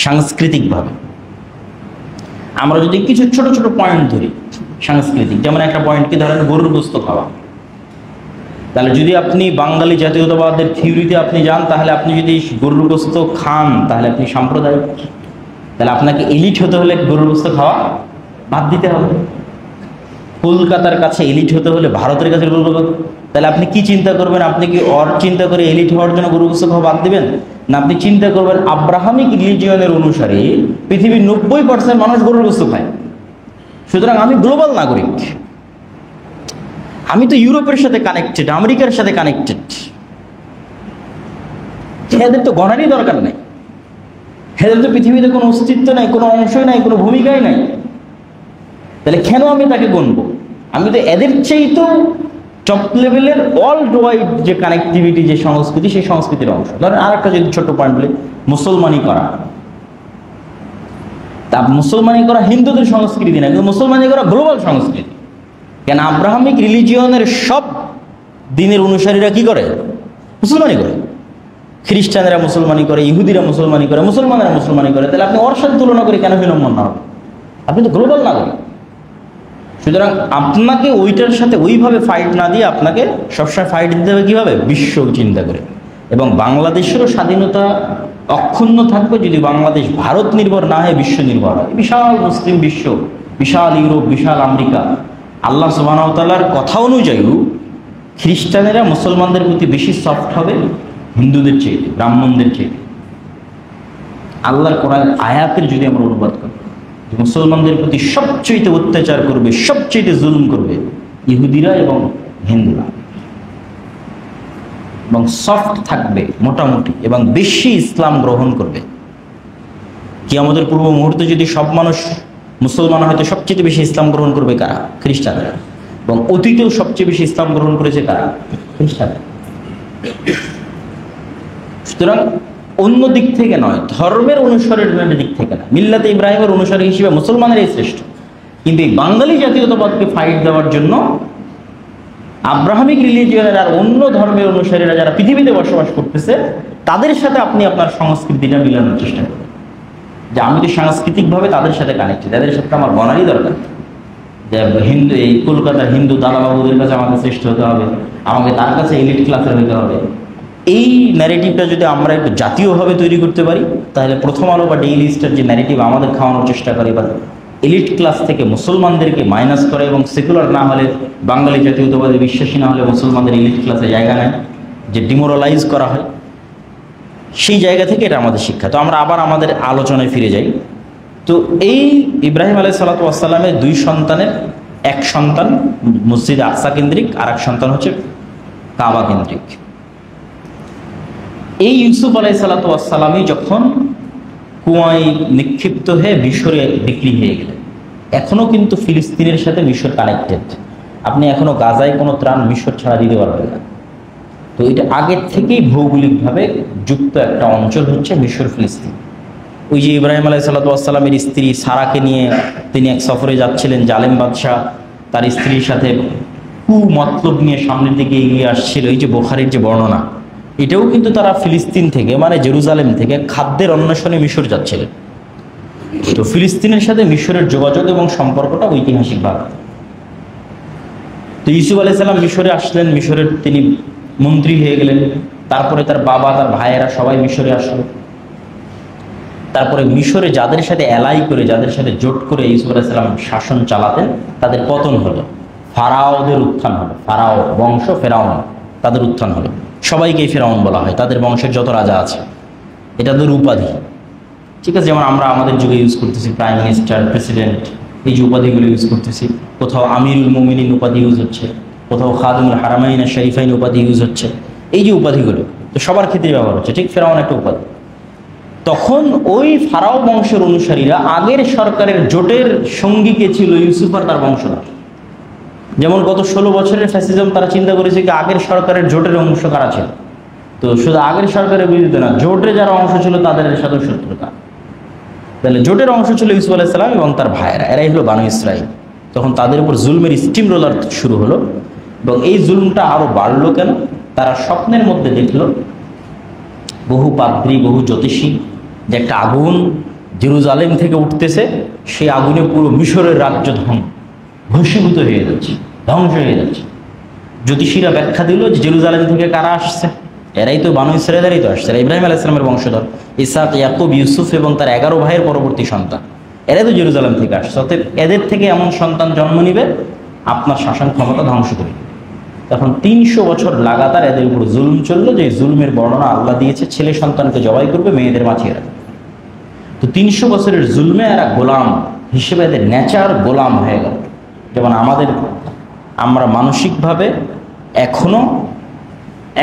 সাংস্কৃতিকভাবে আমরা যদি কিছু ছোট ছোট পয়েন্ট ধরি সাংস্কৃতিক, যেমন একটা পয়েন্ট কি ধরেন গরুর গোস্ত খাওয়া, তাহলে যদি আপনি বাঙালি জাতীয়তাবাদের থিওরিতে আপনি যান, তাহলে আপনি যদি গরুর গোস্ত খান তাহলে আপনি সাম্প্রদায়িক। তাহলে আপনাকে এলিট হতে হলে গরুর গোস্ত খাওয়া বাদ দিতে হবে। কলকাতার কাছে এলিট হতে হলে ভারতের কাছে গরুর গোস্ত, তাহলে আপনি কি চিন্তা করবেন? আপনি কি চিন্তা করে এলিট হওয়ার জন্য গরুর গোস্ত খাওয়া বাদ দিবেন? না, আপনি চিন্তা করবেন আব্রাহামিক রিলিজিয়নের অনুসারে পৃথিবীর 90% মানুষ গরুর গোস্ত খায়, সুতরাং আমি গ্লোবাল নাগরিক, আমি তো ইউরোপের সাথে কানেক্টেড, আমেরিকার সাথে কানেক্টেড, এদের তো গণারই দরকার নেই, এদের তো পৃথিবীতে কোনো অস্তিত্ব নাই, কোনো অংশই নাই, কোনো ভূমিকাই নাই, তাহলে কেন আমি তাকে গণবো? আমি তো এদের চেয়েই তো টপ লেভেলের ওয়ার্ল্ড ওয়াইড যে কানেক্টিভিটি, যে সংস্কৃতি, সেই সংস্কৃতির অংশ। ধরেন আর একটা যদি ছোট্ট পয়েন্ট বলি, মুসলমানি করা। তা মুসলমানি করা হিন্দুদের সংস্কৃতি না, কিন্তু মুসলমানি করা গ্লোবাল সংস্কৃতি। কেন? আব্রাহামিক রিলিজিয়নের সব দিনের অনুসারীরা কি করে? মুসলমানি করে। খ্রিস্টানেরা মুসলমানি করে, ইহুদিরা মুসলমানি করে, মুসলমানেরা মুসলমানি করে। তাহলে আপনি ওর সাথে তুলনা করে কেন বিনম্র না হবে? আপনি তো গ্লোবাল নাগরিক। সুতরাং আপনাকে ওইটার সাথে ওইভাবে ফাইট না দিয়ে আপনাকে সবসময় ফাইট দিতে হবে কীভাবে? বিশ্ব চিন্তা করে। এবং বাংলাদেশেরও স্বাধীনতা অক্ষুণ্ণ থাকবে যদি বাংলাদেশ ভারত নির্ভর না হয়ে বিশ্ব নির্ভর হয়। বিশাল মুসলিম বিশ্ব, বিশাল ইউরোপ, বিশাল আমেরিকা। আল্লাহ সুবহানাহু ওয়া তাআলার কথা অনুযায়ী খ্রিস্টানেরা মুসলমানদের প্রতি বেশি সফট হবে হিন্দুদের চেয়ে, ব্রাহ্মণদের চেয়ে। আল্লাহর কোরআন আয়াতের যদি আমরা অনুবাদ করি, মুসলমানদের প্রতি সবচেয়ে অত্যাচার করবে, সবচেয়ে জুলুম করবে ইহুদিরা এবং হিন্দুরা। এবং সফট থাকবে মোটামুটি এবং বেশি ইসলাম গ্রহণ করবে। কিয়ামতের পূর্ব মুহূর্তে যদি সব মানুষ মুসলমান হয়তো সবচেয়ে বেশি ইসলাম গ্রহণ করবে কারা? খ্রিস্টানরা। এবং অতীতেও সবচেয়ে বেশি ইসলাম গ্রহণ করেছে কারা? খ্রিস্টানরা। সুতরাং অন্য দিক থেকে নয়, ধর্মের অনুসারের দিক থেকে না, মিল্লাতে ইব্রাহিমের অনুসারী হিসেবে মুসলমানেরই শ্রেষ্ঠ। কিন্তু এই বাঙালি জাতীয়তাবাদকে ফাইট দেওয়ার জন্য আব্রাহামিক রিলিজিয়নের আর অন্য ধর্মের অনুসারীরা যারা পৃথিবীতে বসবাস করতেছে তাদের সাথে আপনি আপনার সংস্কৃতিটা মিলানোর চেষ্টা করেন, যে আমি তো সাংস্কৃতিকভাবে তাদের সাথে কানেক্টেড, তাদের সাথে আমার বনারই দরকার, যে হিন্দু এই কলকাতার হিন্দু দাদাবাবুদের কাছে আমাকে শ্রেষ্ঠ হতে হবে, আমাকে তার কাছে এলিট ক্লাসের হতে হবে। এই ন্যারেটিভটা যদি আমরা একটু জাতীয়ভাবে তৈরি করতে পারি, তাহলে প্রথম আলো বা ডেইলি স্টার যে ন্যারেটিভ আমাদের খাওয়ানোর চেষ্টা করে বা এলিট ক্লাস থেকে মুসলমানদেরকে মাইনাস করে এবং সেকুলার না হলে বাঙালি জাতীয়তাবাদী বিশ্বাসী না হলে মুসলমানদের এলিট ক্লাসে জায়গা নেয়, যে ডিমোরালাইজ করা হয়, সেই জায়গা থেকে এটা আমাদের শিক্ষা। তো আমরা আবার আমাদের আলোচনায় ফিরে যাই। তো এই ইব্রাহিম আলাইহিস সালাতু ওয়াস সালামের দুই সন্তানের এক সন্তান মসজিদ আকসা কেন্দ্রিক, আর এক সন্তান হচ্ছে কাবা কেন্দ্রিক। এই ইউসুফ আলাইহিস সালাতু ওয়াস সালামই যখন কুয়ায় নিক্ষিপ্ত হয়ে মিশরে বিক্রি হয়ে গেলেন, এখনো কিন্তু ফিলিস্তিনের সাথে মিশর কানেক্টেড। আপনি এখনো গাজায় কোনো ত্রাণ মিশর ছাড়া দিতে পারবেন না। তো এটা আগের থেকেই ভৌগোলিকভাবে যুক্ত একটা অঞ্চল হচ্ছে মিশর ফিলিস্তিন। ওই যে ইব্রাহিম আলাইহিস সালাতু ওয়াস সালামের স্ত্রী সারাকে নিয়ে তিনি এক সফরে যাচ্ছিলেন, জালেম বাদশাহ তার স্ত্রীর সাথে মতলব নিয়ে সামনের দিকে এগিয়ে আসছিল, এই যে বুখারীর যে বর্ণনা, এটাও কিন্তু তারা ফিলিস্তিন থেকে মানে জেরুজালেম থেকে খাদ্যের অন্বেষণে মিশর যাচ্ছিলেন। তো ফিলিস্তিনের সাথে মিশরের যোগাযোগ এবং সম্পর্কটা ঐতিহাসিক ভাবে। তো ইউসুফ আলাইহিস সালাম মিশরে আসলেন, মিশরের তিনি মন্ত্রী হয়ে গেলেন। তারপরে তার বাবা তার ভাইয়েরা সবাই মিশরে আসলো। তারপরে মিশরে যাদের সাথে এলাই করে, যাদের সাথে জোট করে ইউসুফ আলাইহিস সালাম শাসন চালাতেন, তাদের পতন হলো, ফারাওদের উত্থান হলো। ফারাও বংশ, ফেরাউন, তাদের উত্থান হলো। সবাইকেই ফেরাউন বলা হয়, তাদের বংশের যত রাজা আছে, এটা তাদের উপাধি। ঠিক আছে, যেমন আমরা আমাদের যুগে ইউজ করতেছি প্রাইম মিনিস্টার, প্রেসিডেন্ট, এই যে উপাধিগুলো ইউজ করতেছি। কোথাও আমিরুল মুমিনিন উপাধি ইউজ হচ্ছে, কোথাও খাদিমুল হারামাইন আর শরীফাইন উপাধি ইউজ হচ্ছে। এই যে উপাধিগুলো তো সবার ক্ষেত্রে ব্যবহার হচ্ছে। ঠিক ফেরাউন একটা উপাধি। তখন ওই ফারাও বংশের অনুসারীরা আগের সরকারের জোটের সঙ্গীকে ছিল ইউসুফ আর তার বংশধর। যেমন গত 16 বছরের ফ্যাসিজম, তারা চিন্তা করেছে কি আগের সরকারের জোটের অংশ কারা ছিল। তো শুধু আগের সরকারের বিরুদ্ধে না, জোটের যারা অংশ ছিল তাদের সাথে শত্রুতা। তাহলে জোটের অংশ ছিল ইউসুফ আলাইহিস সালাম এবং তার ভাইয়েরা, এরাই হলো বানু ইসরাইল। তখন তাদের উপর জুলমের স্টিম রোলার শুরু হলো এবং এই জুলমটা আরো বাড়লো কেন? তারা স্বপ্নের মধ্যে দেখলো বহু পাদ্রী, বহু জ্যোতিষী, যে একটা আগুন জেরুজালেম থেকে উঠতেছে, সেই আগুনে পুরো মিশরের রাজ্য ভস্মীভূত হয়ে যাচ্ছে, ধ্বংস হয়ে যাচ্ছে। জ্যোতিষীরা ব্যাখ্যা দিল যে জেরুজালেম থেকে কারা আসছে? এরাই তো বানু ইসরাইলেরই তো আসছে, ইব্রাহিম আলাইহিস সালামের বংশধর ইসহাক, ইয়াকুব, ইউসুফ এবং তার 11 ভাইয়ের পরবর্তী সন্তান। এরাই তো জেরুজালেম থেকে আসছে। অতএব এদের থেকে এমন সন্তান জন্ম নিবে আপনার শাসন ক্ষমতা ধ্বংস করে। তখন 300 বছর লাগাতার এদের উপর জুলুম চললো, যে জুলমের বর্ণনা আল্লাহ দিয়েছে, ছেলে সন্তানকে জবাই করবে, মেয়েদের বাঁচিয়ে রাখবে। তো 300 বছরের জুলমে এরা গোলাম হিসেবে এদের নেচার গোলাম হয়ে গেল। যেমন আমরা মানসিকভাবে এখনো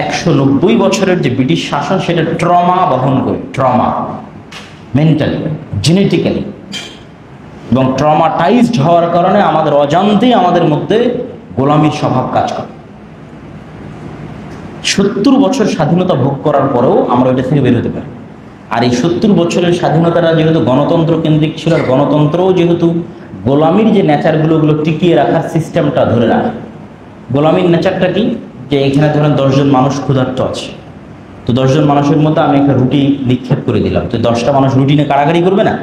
190 বছরের যে ব্রিটিশ শাসন, সেটা ট্রমা বহন করি, ট্রমা মেন্টালি, জেনেটিক্যালি, এবং ট্রমাটাইজড হওয়ার কারণে আমাদের অজান্তেই আমাদের মধ্যে গোলামীর স্বভাব কাজ করে। 70 বছর স্বাধীনতা ভোগ করার পরেও আমরা ওইটা থেকে বের হতে পারি। আর এই 70 বছরের স্বাধীনতাটা যেহেতু গণতন্ত্র কেন্দ্রিক ছিল, আর গণতন্ত্রও যেহেতু গোলামীর যে নেচারগুলো ওগুলো টিকিয়ে রাখার সিস্টেমটা ধরে রাখে। গোলামীর নেচারটা কি? যে এখানে ধরেন 10 জন মানুষ ক্ষুধার্ত আছে, তো 10 জন মানুষের মধ্যে আমি একটা রুটি নিক্ষেপ করে দিলাম, তো 10টা মানুষ রুটিনে কাড়াকাড়ি করবে না?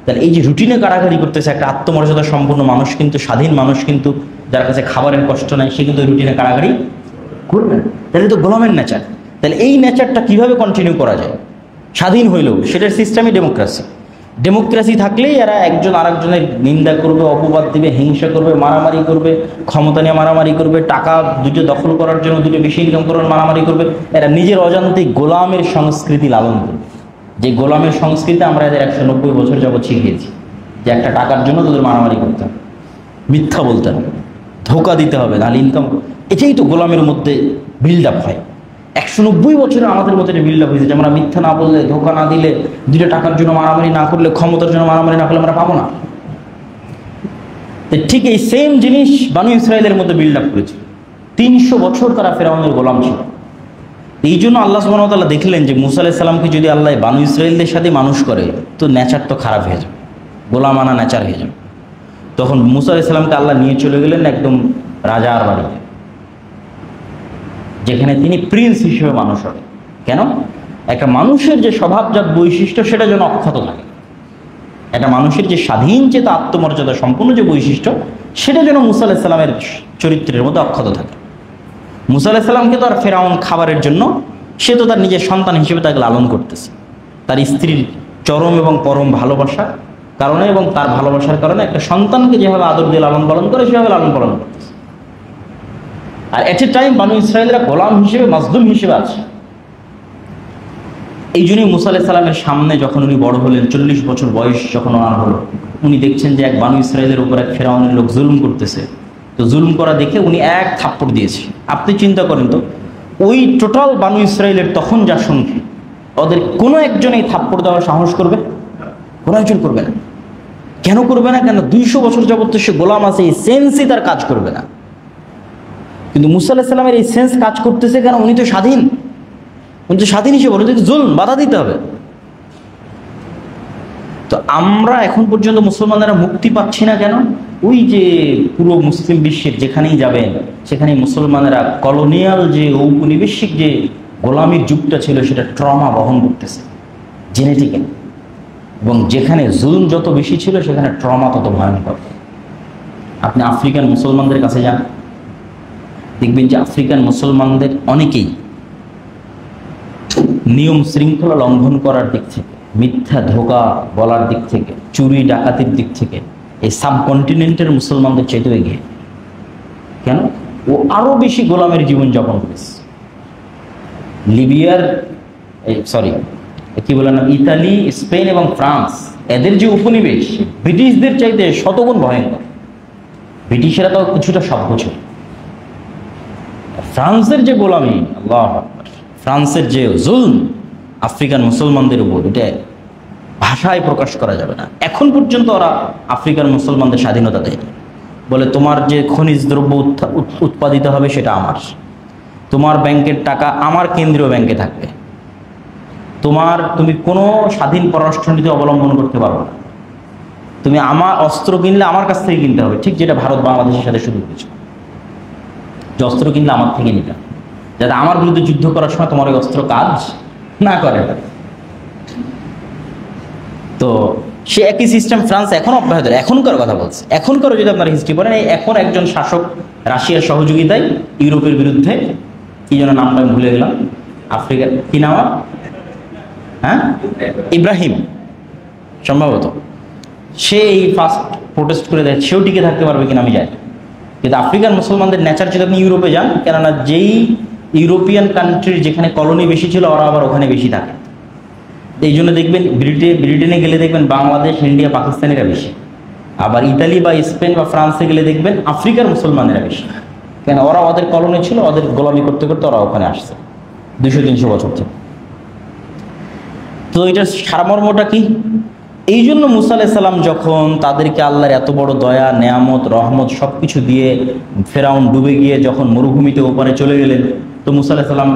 তাহলে এই যে রুটিনে কাড়াকাড়ি করতেছে একটা আত্মমর্যাদা সম্পূর্ণ মানুষ, কিন্তু স্বাধীন মানুষ, কিন্তু যার কাছে খাবারের কষ্ট নাই, সে কিন্তু রুটিনে কাড়াকাড়ি করবে না। তাহলে তো গোলামের নেচার। তাহলে এই নেচারটা কিভাবে কন্টিনিউ করা যায় স্বাধীন হইলেও? সেটার সিস্টেমই ডেমোক্রেসি। ডেমোক্রেসি থাকলেই এরা একজন আরেকজনের নিন্দা করবে, অপবাদ দিবে, হিংসা করবে, মারামারি করবে, ক্ষমতা নিয়ে মারামারি করবে, টাকা দুটো দখল করার জন্য দুটো বেশি ইনকাম করার মারামারি করবে। এরা নিজের অজান্তে গোলামের সংস্কৃতি লালন করবে। যে গোলামের সংস্কৃতি আমরা এদের 190 বছর যাবৎ শিখিয়েছি, যে একটা টাকার জন্য তোদের মারামারি করতে হবে, মিথ্যা বলতে হবে, ধোকা দিতে হবে, নাহলে ইনকাম। এটাই তো গোলামের মধ্যে বিল্ড আপ হয়। 190 বছরে আমাদের মধ্যে বিল্ড আপ হয়েছে যে আমরা মিথ্যা না বললে, ধোকা না দিলে, 2টা টাকার জন্য মারামারি না করলে, ক্ষমতার জন্য মারামারি না করলে আমরা পাবো না। ঠিক এই সেম জিনিস বানু ইসরায়েলের মধ্যে বিল্ড আপ করেছে। 300 বছর তারা ফেরাউনের গোলাম ছিল। এই জন্য আল্লাহ সুবহানাহু ওয়া তাআলা দেখলেন যে মুসা আলাইহিস সালামকে যদি আল্লাহ বানু ইসরায়েলদের সাথে মানুষ করে তো নেচার তো খারাপ হয়ে যাবে, গোলামানা নেচার হয়ে যাবে। তখন মুসা আলাইহিস সালামকে আল্লাহ নিয়ে চলে গেলেন একদম রাজার বাড়িতে, যেখানে তিনি প্রিন্স হিসেবে মানুষ হবেন। কেন? একটা মানুষের যে স্বভাবজাত বৈশিষ্ট্য সেটা যেন অক্ষত থাকে, একটা মানুষের যে স্বাধীন চেতা আত্মমর্যাদা সম্পূর্ণ যে বৈশিষ্ট্য সেটা যেন মুসা আলাইহিস সালামের চরিত্রের মধ্যে অক্ষত থাকে। মুসা আলাইহিস সালামকে তো আর ফেরাউন খাবারের জন্য, সে তো তার নিজের সন্তান হিসেবে তাকে লালন করতেছে, তার স্ত্রীর চরম এবং পরম ভালোবাসার কারণে এবং তার ভালোবাসার কারণে একটা সন্তানকে যেভাবে আদর দিয়ে লালন পালন করে সেভাবে লালন পালন করতেছে। আর এট এ টাইম বানু ইসরায়েলরা গোলাম হিসেবে, মাজলুম হিসেবে আছে। এই জন্যই মুসা আলাইহিস সালামের সামনে যখন উনি বড় হলেন, 40 বছর বয়স যখন ওনার হলো, উনি দেখছেন যে এক বানু ইসরায়েলের উপর এক ফেরাউনের লোক জুলুম করতেছে। তো জুলুম করা দেখে উনি এক থাপ্পড় দিয়েছে। আপনি চিন্তা করেন তো, ওই টোটাল বানু ইসরায়েলের তখন যা সংখ্যা, ওদের কোনো একজন এই থাপ্পড় দেওয়ার সাহস করবে? কোনো একজন করবে না। কেন করবে না? কেন? 200 বছর যাবত সে গোলাম আছে, এই সেন্সই তার কাজ করবে না। কিন্তু মুসা আলাইহিস সালামের এই সেন্স কাজ করতেছে কেন? উনি তো স্বাধীন, উনি তো স্বাধীন হিসেবে, উনি তো জুলম বাধা দিতে হবে। তো আমরা এখন পর্যন্ত মুসলমানেরা মুক্তি পাচ্ছি না কেন? ওই যে পুরো মুসলিম বিশ্বের যেখানেই যাবেন সেখানেই মুসলমানেরা কলোনিয়াল যে ঔপনিবেশিক যে গোলামির যুগটা ছিল সেটা ট্রমা বহন করতেছে জেনেটিক্যাল, এবং যেখানে জুলম যত বেশি ছিল সেখানে ট্রমা তত ভয়ঙ্কর। আপনি আফ্রিকান মুসলমানদের কাছে যান, দেখবেন যে আফ্রিকান মুসলমানদের অনেকেই নিয়ম শৃঙ্খলা লঙ্ঘন করার দিক থেকে, মিথ্যা ধোকা বলার দিক থেকে, চুরি ডাকাতির দিক থেকে এই সাবকন্টিনেন্টের মুসলমানদের চাইতে এগিয়ে। কেন? ও আরো বেশি গোলামের জীবনযাপন করেছে। লিবিয়ার কি বলে না, ইতালি, স্পেন এবং ফ্রান্স, এদের যে উপনিবেশ ব্রিটিশদের চাইতে শতগুণ ভয়ঙ্কর। ব্রিটিশেরা তো কিছুটা সভ্য ছিল। ফ্রান্সের যে গোলামি, আল্লাহু আকবার, ফ্রান্সের যে জুলম আফ্রিকান মুসলমানদের উপর, এটা ভাষায় প্রকাশ করা যাবে না। এখন পর্যন্ত ওরা আফ্রিকান মুসলমানদের স্বাধীনতা দেয়নি। বলে তোমার যে খনিজ দ্রব্য উৎপাদিত হবে সেটা আমার, তোমার ব্যাংকের টাকা আমার কেন্দ্রীয় ব্যাংকে থাকবে, তুমি কোনো স্বাধীন পররাষ্ট্রনীতি অবলম্বন করতে পারো না, তুমি আমার অস্ত্র কিনলে আমার কাছ থেকে কিনতে হবে। ঠিক যেটা ভারত বাংলাদেশের সাথে শুরু করেছে, যে অস্ত্র কিনলে আমার থেকে নিতে, যাতে আমার বিরুদ্ধে যুদ্ধ করার সময় তোমার ওই অস্ত্র কাজ না করে। তো সে একই সিস্টেম ফ্রান্স এখন অব্যাহত, এখনকার কথা বলছে, এখনকার যদি আপনার হিস্ট্রি পড়েন, এখন একজন শাসক রাশিয়ার সহযোগিতায় ইউরোপের বিরুদ্ধে, কি যেন নামটা আমি ভুলে গেলাম, আফ্রিকার কি নাম, হ্যাঁ, ইব্রাহিম সম্ভবত, সে এই ফার্স্ট প্রোটেস্ট করে দেয়। সেও টিকে থাকতে পারবে কিনা আমি জানি। কিন্তু আফ্রিকান মুসলমানদের নেচার, যদি আপনি ইউরোপে যান, কেননা যেই ইউরোপিয়ান কান্ট্রির যেখানে কলোনি বেশি ছিল ওরা আবার ওখানে বেশি থাকে। এই জন্য দেখবেন ব্রিটেনে গেলে দেখবেন বাংলাদেশ, ইন্ডিয়া, পাকিস্তানিরা বেশি। আবার ইতালি বা স্পেন বা ফ্রান্সে গেলে দেখবেন আফ্রিকার মুসলমানেরা বেশি। কেন? ওরা ওদের কলোনি ছিল, ওদের গোলামি করতে করতে ওরা ওখানে আসছে 200-300 বছর থেকে। তো এটার সারমর্মটা কি? এই জন্য মুসা আলাইহিস সালাম যখন তাদেরকে আল্লাহর এত বড় দয়া, নেয়ামত, রহমত সবকিছু দিয়ে ফেরাউন ডুবে গিয়ে যখন মরুভূমিতে ওপারে চলে গেলেন, তো মুসা আলাইহিস সালাম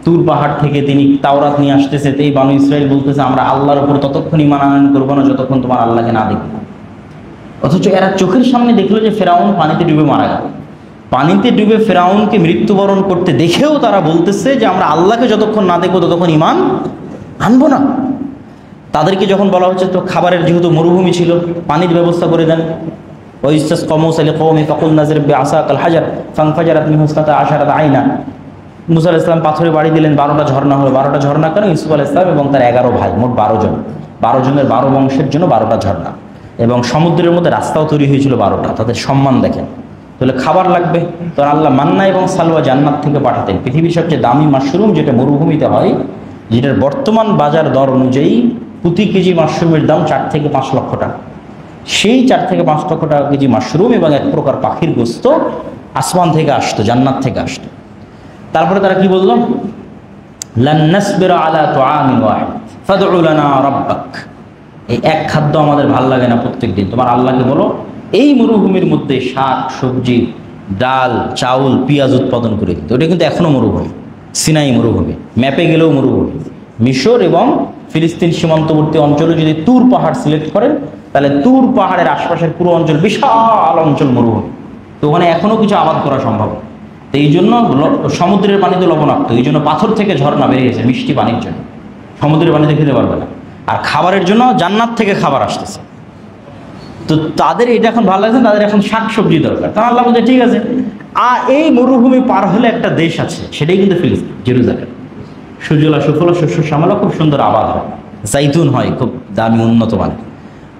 তুর পাহাড় থেকে তিনি তাওরাত নিয়ে আসতেছে। এই বানু ইসরাইল বলতেছে আমরা আল্লাহর উপর ততক্ষণ ঈমান আনয়ন করবো না যতক্ষণ তোমার আল্লাহকে না দেখবো। অথচ এরা চোখের সামনে দেখলো যে ফেরাউন পানিতে ডুবে মারা গেল। পানিতে ডুবে ফেরাউনকে মৃত্যুবরণ করতে দেখেও তারা বলতেছে যে আমরা আল্লাহকে যতক্ষণ না দেখবো ততক্ষণ ঈমান আনবো না। তাদেরকে যখন বলা হচ্ছে তো খাবারের যেহেতু মরুভূমি ছিল, পানির ব্যবস্থা করে দেন। মুসা আলাইহিস সালাম পাথরে বাড়ি দিলেন, 12টা ঝর্ণা হলো। 12টা ঝর্ণা কেন? ইউসুফ আলাইহিস সালাম এবং তার 11 ভাই, মোট 12 জন, 12 জনের 12 বংশের জন্য 12টা ঝর্ণা, এবং সমুদ্রের মধ্যে রাস্তাও তৈরি হয়েছিল 12টা। তাদের সম্মান দেখেন। তাহলে খাবার লাগবে, তো আল্লাহ মান্না এবং সালওয়া জান্নাত থেকে পাঠাতেন। পৃথিবীর সবচেয়ে দামি মাশরুম যেটা মরুভূমিতে হয়, যেটার বর্তমান বাজার দর অনুযায়ী প্রতি কেজি মাশরুমের দাম 4 থেকে 5 লক্ষ টাকা। সেই 4 থেকে 5 লক্ষ টাকা কেজি মাশরুম এবং এক প্রকার পাখির গোস্ত আসমান থেকে আসতো, জান্নাত থেকে আসতো। তারপরে তারা কি বলল? লান নাসবিরা আলা তুআমিন ওয়াহিদ ফাদউ লানা রাব্বাক। এই এক খাদ্য আমাদের ভাল লাগে না প্রত্যেক দিন, তোমার আল্লাহকে বলো এই মরুভূমির মধ্যে শাক সবজি ডাল চাউল পেঁয়াজ উৎপাদন করে দিতে। ওটা কিন্তু এখনো মরুভূমি, সিনাই মরুভূমি, ম্যাপে গেলেও মরুভূমি। মিশর এবং ফিলিস্তিন সীমান্তবর্তী অঞ্চলে যদি তুর পাহাড় সিলেক্ট করেন তাহলে তুর পাহাড়ের আশপাশের পুরো অঞ্চল বিশাল অঞ্চল মরুভূমি। তো ওখানে এখনো কিছু আবাদ করা সম্ভব। তো এই জন্য সমুদ্রের পানি তো লবণাক্ত, এই জন্য পাথর থেকে ঝর্ণা বেরিয়েছে মিষ্টি পানির জন্য, সমুদ্রের পানিতে খেতে পারবে না। আর খাবারের জন্য জান্নাত থেকে খাবার আসতেছে। তো তাদের এটা এখন ভালো লাগছে, তাদের এখন শাক সবজি দরকার। তা আল্লাহ বলছে ঠিক আছে, আর এই মরুভূমি পার হলে একটা দেশ আছে, সেটাই কিন্তু ফিলিস্তিন, জেরুজালেম। সুজলা সুফলা শস্য শ্যামলা, খুব সুন্দর আবাদ হয়, জাইতুন হয় খুব দামি উন্নত মানের।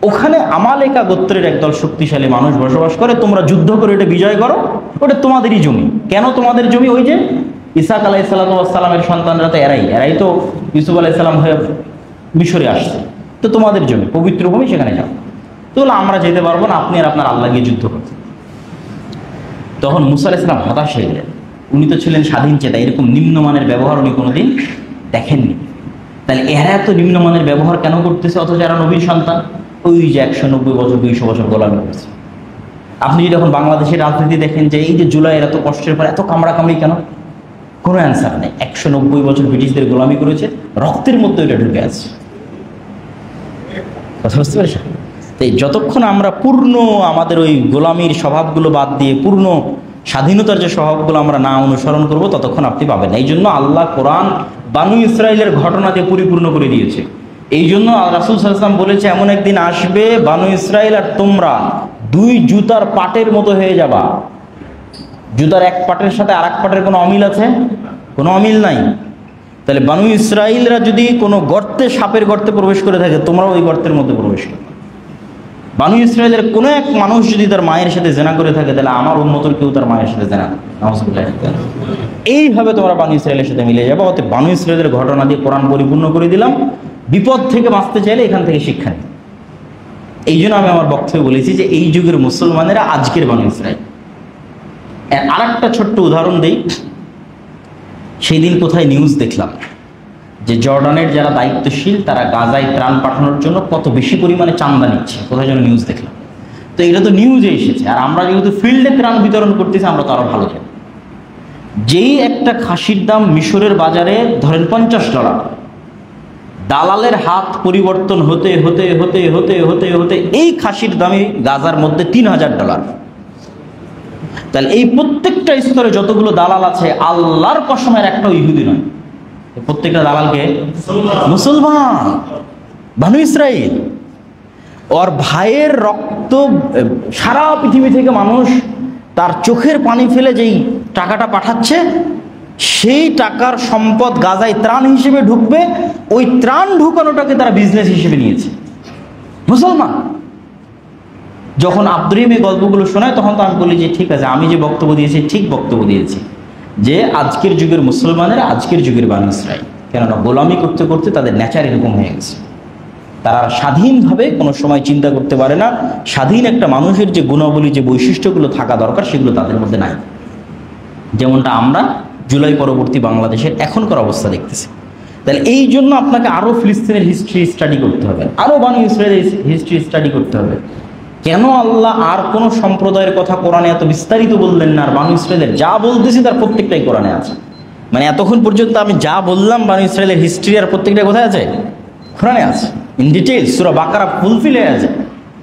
ওখানে আমালেকা গোত্রের একদল শক্তিশালী মানুষ বসবাস করে। তোমরা যুদ্ধ করে এটা বিজয় করো, ওটা তোমাদেরই জমি। কেন তোমাদের জমি? ওই যে ইসাক আলাইহিসসালামের সন্তানরা তো এরাই তো ইউসুফ আলাইহিসসালাম হয়ে মিশরে আসছে। তো তোমাদের জমি, পবিত্র ভূমি, সেখানে যাও। তো আমরা যেতে পারবো না, আপনি আর আপনার আল্লাহ গিয়ে যুদ্ধ করতে। তখন মুসা আলাইহিস সালাম হতাশ হয়ে গেলেন। উনি তো ছিলেন স্বাধীন চেতা, এরকম নিম্নমানের ব্যবহার উনি কোনোদিন দেখেননি। তাহলে এরা এত নিম্নমানের ব্যবহার কেন করতেছে, অথচ এরা নবীর সন্তান? ওই যে 190 বছর 200 বছর গোলামি করছে। আপনি যদি এখন বাংলাদেশের রাজনীতি দেখেন যে এই যে জুলাইয়ের এত কষ্টের পর এত কামড়াকামড়ি কেন, কোনো অ্যান্সার নেই। 190 বছর ব্রিটিশদের গোলামি করেছে, রক্তের মধ্যে এটা ঢুকে আছে। কথা বুঝতে পেরেছেন? তাই যতক্ষণ আমরা পূর্ণ আমাদের ওই গোলামির স্বভাবগুলো বাদ দিয়ে পূর্ণ স্বাধীনতার যে স্বভাবগুলো আমরা না অনুসরণ করব, ততক্ষণ আপনি পাবেন না। এই জন্য আল্লাহ কোরআন বানু ইসরাইলের ঘটনা দিয়ে পরিপূর্ণ করে দিয়েছে। এই জন্য রাসূল সাল্লাল্লাহু আলাইহি ওয়াসাল্লাম বলেছে, এমন একদিন আসবে বানু ইসরাইল আর তোমরা দুই জুতার পাটের মতো হয়ে যাবা। জুতার এক পাটের সাথে আর এক পাটের কোনো অমিল আছে? কোনো অমিল নাই। তাহলে বানু ইসরাইলরা যদি কোনো গর্তে, সাপের গর্তে প্রবেশ করে থাকে, তোমরাও ওই গর্তের মধ্যে প্রবেশ করো। বানু ইসরাইলের কোনো এক মানুষ যদি তার মায়ের সাথে জেনা করে থাকে, তাহলে আমার উম্মতের কেউ তার মায়ের সাথে জেনা করে। এইভাবে তোমরা বানু ইসরাইলের সাথে মিলে যাবে। অতএব বানু ইসরাইলের ঘটনা দিয়ে কোরআন পরিপূর্ণ করে দিলাম। বিপদ থেকে বাঁচতে চাইলে এখান থেকে শিক্ষা নেই। এই জন্য আমি আমার বক্তব্যে বলেছি যে এই যুগের মুসলমানেরা আজকের বানু ইসরাইল। আর একটা ছোট্ট উদাহরণ দেই। সেই দিন কোথায় নিউজ দেখলাম যে জর্ডানের যারা দায়িত্বশীল তারা গাজায় ত্রাণ পাঠানোর জন্য কত বেশি পরিমাণে চাঁদা নিচ্ছে, কোথায় যেন নিউজ দেখলাম। তো এটা তো নিউজে এসেছে, আর আমরা যেহেতু ফিল্ডে ত্রাণ বিতরণ করতেছি, আমরা তো আরো ভালো জানি। যেই একটা খাসির দাম মিশরের বাজারে ধরেন $50, দালালের হাত পরিবর্তন হতে হতে হতে হতে হতে হতে এই খাসির দামে গাজার মধ্যে $3000। তাহলে এই প্রত্যেকটা স্তরে যতগুলো দালাল আছে, আল্লাহর কসমের একটাও ইহুদি নয়। প্রত্যেকটা দালালকে মুসলমান, বানু ইসরাইল। ওর ভাইয়ের রক্ত, সারা পৃথিবী থেকে মানুষ তার চোখের পানি ফেলে যেই টাকাটা পাঠাচ্ছে, সেই টাকার সম্পদ গাজায় ত্রাণ হিসেবে ঢুকবে। ওই ত্রাণ ঢুকানোটাকে তারা বিজনেস হিসেবে নিয়েছে, মুসলমান। যখন আব্দুরিম এই গল্পগুলো শোনায়, তখন তো আমি বলি যে ঠিক আছে, আমি যে বক্তব্য দিয়েছি ঠিক বক্তব্য দিয়েছি, যে আজকের যুগের মুসলমানেরা আজকের যুগের বানু ইসরাইল। কেননা গোলামি করতে করতে তাদের নেচার এরকম হয়ে গেছে। তারা স্বাধীনভাবে কোনো সময় চিন্তা করতে পারে না। স্বাধীন একটা মানুষের যে গুণাবলী, যে বৈশিষ্ট্যগুলো থাকা দরকার, সেগুলো তাদের মধ্যে নাই। যেমনটা আমরা জুলাই পরবর্তী বাংলাদেশের এখনকার অবস্থা দেখতেছি। তাহলে এই জন্য আপনাকে আরও ফিলিস্তিনের হিস্ট্রি স্টাডি করতে হবে, আরও বানু ইসরায়েলের হিস্ট্রি স্টাডি করতে হবে। কেন আল্লাহ আর কোন সম্প্রদায়ের কথা কোরআনে এত বিস্তারিত বললেন না, আর বানু ইসরায়েলের যা বলতেছি তার প্রত্যেকটাই কোরআনে আছে। মানে এতক্ষণ পর্যন্ত আমি যা বললাম বানু ইসরায়েলের হিস্ট্রি, আর প্রত্যেকটা কোথায় আছে? কোরআনে আছে, in details. Surah Baqarah fulfil হয়ে আছে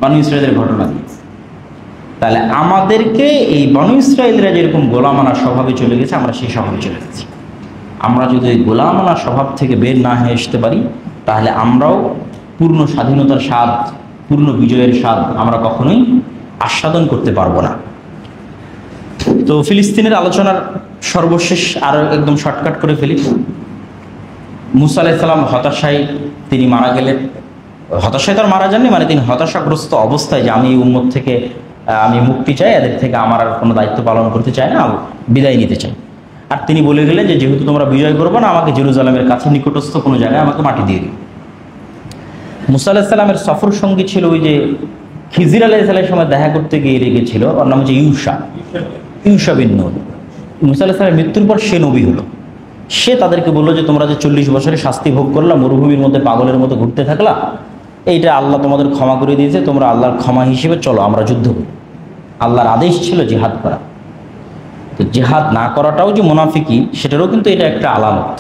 বানু ইসরায়েলের ঘটনা দিয়ে। তাহলে আমাদেরকে এই বানু ইসরায়েলরা যেরকম গোলামানা স্বভাবে চলে গেছে, আমরা সেই স্বভাবে চলে গেছি। আমরা যদি এই গোলামানা স্বভাব থেকে বের না হয়ে আসতে পারি, তাহলে আমরাও পূর্ণ স্বাধীনতার স্বাদ, পূর্ণ বিজয়ের স্বাদ আমরা কখনোই আস্বাদন করতে পারবো না। তো ফিলিস্তিনের আলোচনার সর্বশেষ আরো একদম শর্টকাট করে ফেলি। মুসা আলাইহিস সালাম হতাশায় তিনি মারা গেলেন। হতাশায় তার মারা যাননি, মানে তিনি হতাশাগ্রস্ত অবস্থায় যে আমি এই উম্মত থেকে আমি মুক্তি চাই, এদের থেকে আমার আর কোনো দায়িত্ব পালন করতে চাই না, বিদায় নিতে চাই। আর তিনি বলে গেলেন যে যেহেতু তোমরা বিজয় করবো না, আমাকে জেরুজালেমের কাছে নিকটস্থ কোনো জায়গায় আমাকে মাটি দিয়ে দিও। মুসা আলাইহিস সালামের সফর সঙ্গী ছিল ওই যে খিজির আলাইহিস সালামের সময় দেখা করতে গিয়ে রেগেছিল, ওর নাম হচ্ছে ইউশা বিন নূন। মুসা আলাইহিস সালামের মৃত্যুর পর সে নবী হলো। সে তাদেরকে বললো যে তোমরা যে 40 বছরে শাস্তি ভোগ করলা, মরুভূমির মধ্যে পাগলের মতো ঘুরতে থাকলা, এইটা আল্লাহ তোমাদের ক্ষমা করে দিয়েছে, তোমরা আল্লাহর ক্ষমা হিসেবে চলো আমরা যুদ্ধ করি। আল্লাহর আদেশ ছিল জিহাদ করা। তো জিহাদ না করাটাও যে মুনাফিকি, সেটারও কিন্তু এটা একটা আলামত।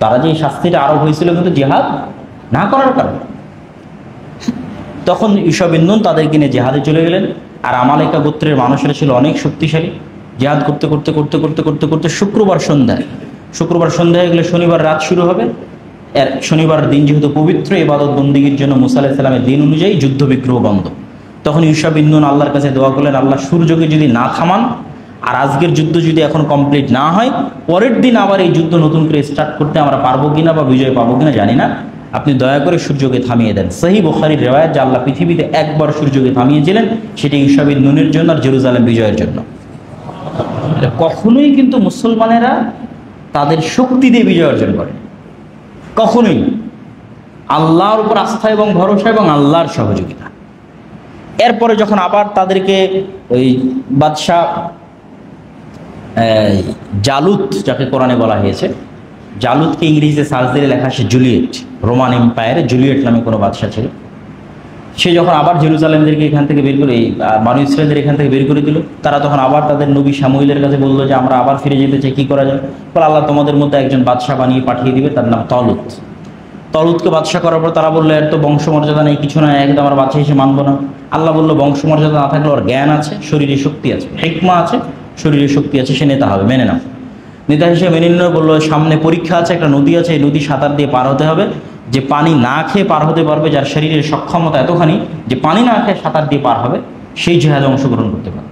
তারা যে শাস্তিটা আরোপ হয়েছিল কিন্তু জিহাদ না করার কারণে। তখন ইউশা বিন নুন তাদেরকে নিয়ে জিহাদে চলে গেলেন। আর আমালেকা গোত্রের মানুষেরা ছিল অনেক শক্তিশালী। জিহাদ করতে করতে করতে করতে করতে করতে শুক্রবার সন্ধ্যায় গেলে শনিবার রাত শুরু হবে। শনিবার দিন যেহেতু পবিত্র ইবাদত বন্দিগির জন্য মুসা আলাইহিস সালামের দিন অনুযায়ী যুদ্ধ বিগ্রহ বন্ধ। তখন ইউশা বিন নুন আল্লাহর কাছে দোয়া করলেন, আল্লাহ সূর্যকে যদি না থামান আর আজকের যুদ্ধ যদি এখন কমপ্লিট না হয়, পরের দিন আবার এই যুদ্ধ নতুন করে স্টার্ট করতে আমরা পারবো কিনা বা বিজয় পাবো কিনা জানি না, আপনি দয়া করে সূর্যকে থামিয়ে দেন। সহিহ বুখারীর রিওয়ায়াত যে আল্লাহ পৃথিবীতে একবার সূর্যকে থামিয়েছিলেন, সেটা ইউশা বিন নুনের জন্য আর জেরুজালেম বিজয়ের জন্য। কখনোই কিন্তু মুসলমানেরা তাদের শক্তি দিয়ে বিজয় অর্জন করে, কখনোই। আল্লাহর উপর আস্থা এবং ভরসা এবং আল্লাহর সহযোগিতা। এরপরে যখন আবার তাদেরকে ওই বাদশাহ জালুত, যাকে কোরআনে বলা হয়েছে, জালুতকে ইংরেজিতে সার্চ দিয়ে লেখা আসে জুলিয়েট, রোমান এম্পায়ারে জুলিয়েট নামে কোনো বাদশাহ ছিল। সে যখন আবার জেরুজালেমদেরকে এখান থেকে বের করে, বনী ইসরাঈলদের এখান থেকে বের করে দিল, তারা তখন আবার তাদের নবী শামুইলের কাছে বললো যে আমরা আবার ফিরে যেতে চাই, কী করা যায়? বলে আল্লাহ তোমাদের মধ্যে একজন বাদশাহ বানিয়ে পাঠিয়ে দিবে, তার নাম তলুত। তলুতকে বাদশাহ করার পর তারা বললো এর তো বংশমর্যাদা নেই, কিছু না, একদম আমরা বাদশাহ হিসেবে মানবো না। আল্লাহ বললো বংশমর্যাদা না থাকলে ওর জ্ঞান আছে, শরীরে শক্তি আছে, হিকমা আছে, শরীরে শক্তি আছে, সে নেতা হবে, মেনে নাও। নেতা হিসেবে মেনে নিল। বললো সামনে পরীক্ষা আছে, একটা নদী আছে, এই নদী সাঁতার দিয়ে পার হতে হবে। যে পানি না খেয়ে পার হতে পারবে, যার শরীরের সক্ষমতা এতখানি যে পানি না খেয়ে সাঁতার দিয়ে পার হবে, সেই জিহাদে অংশগ্রহণ করতে পারে।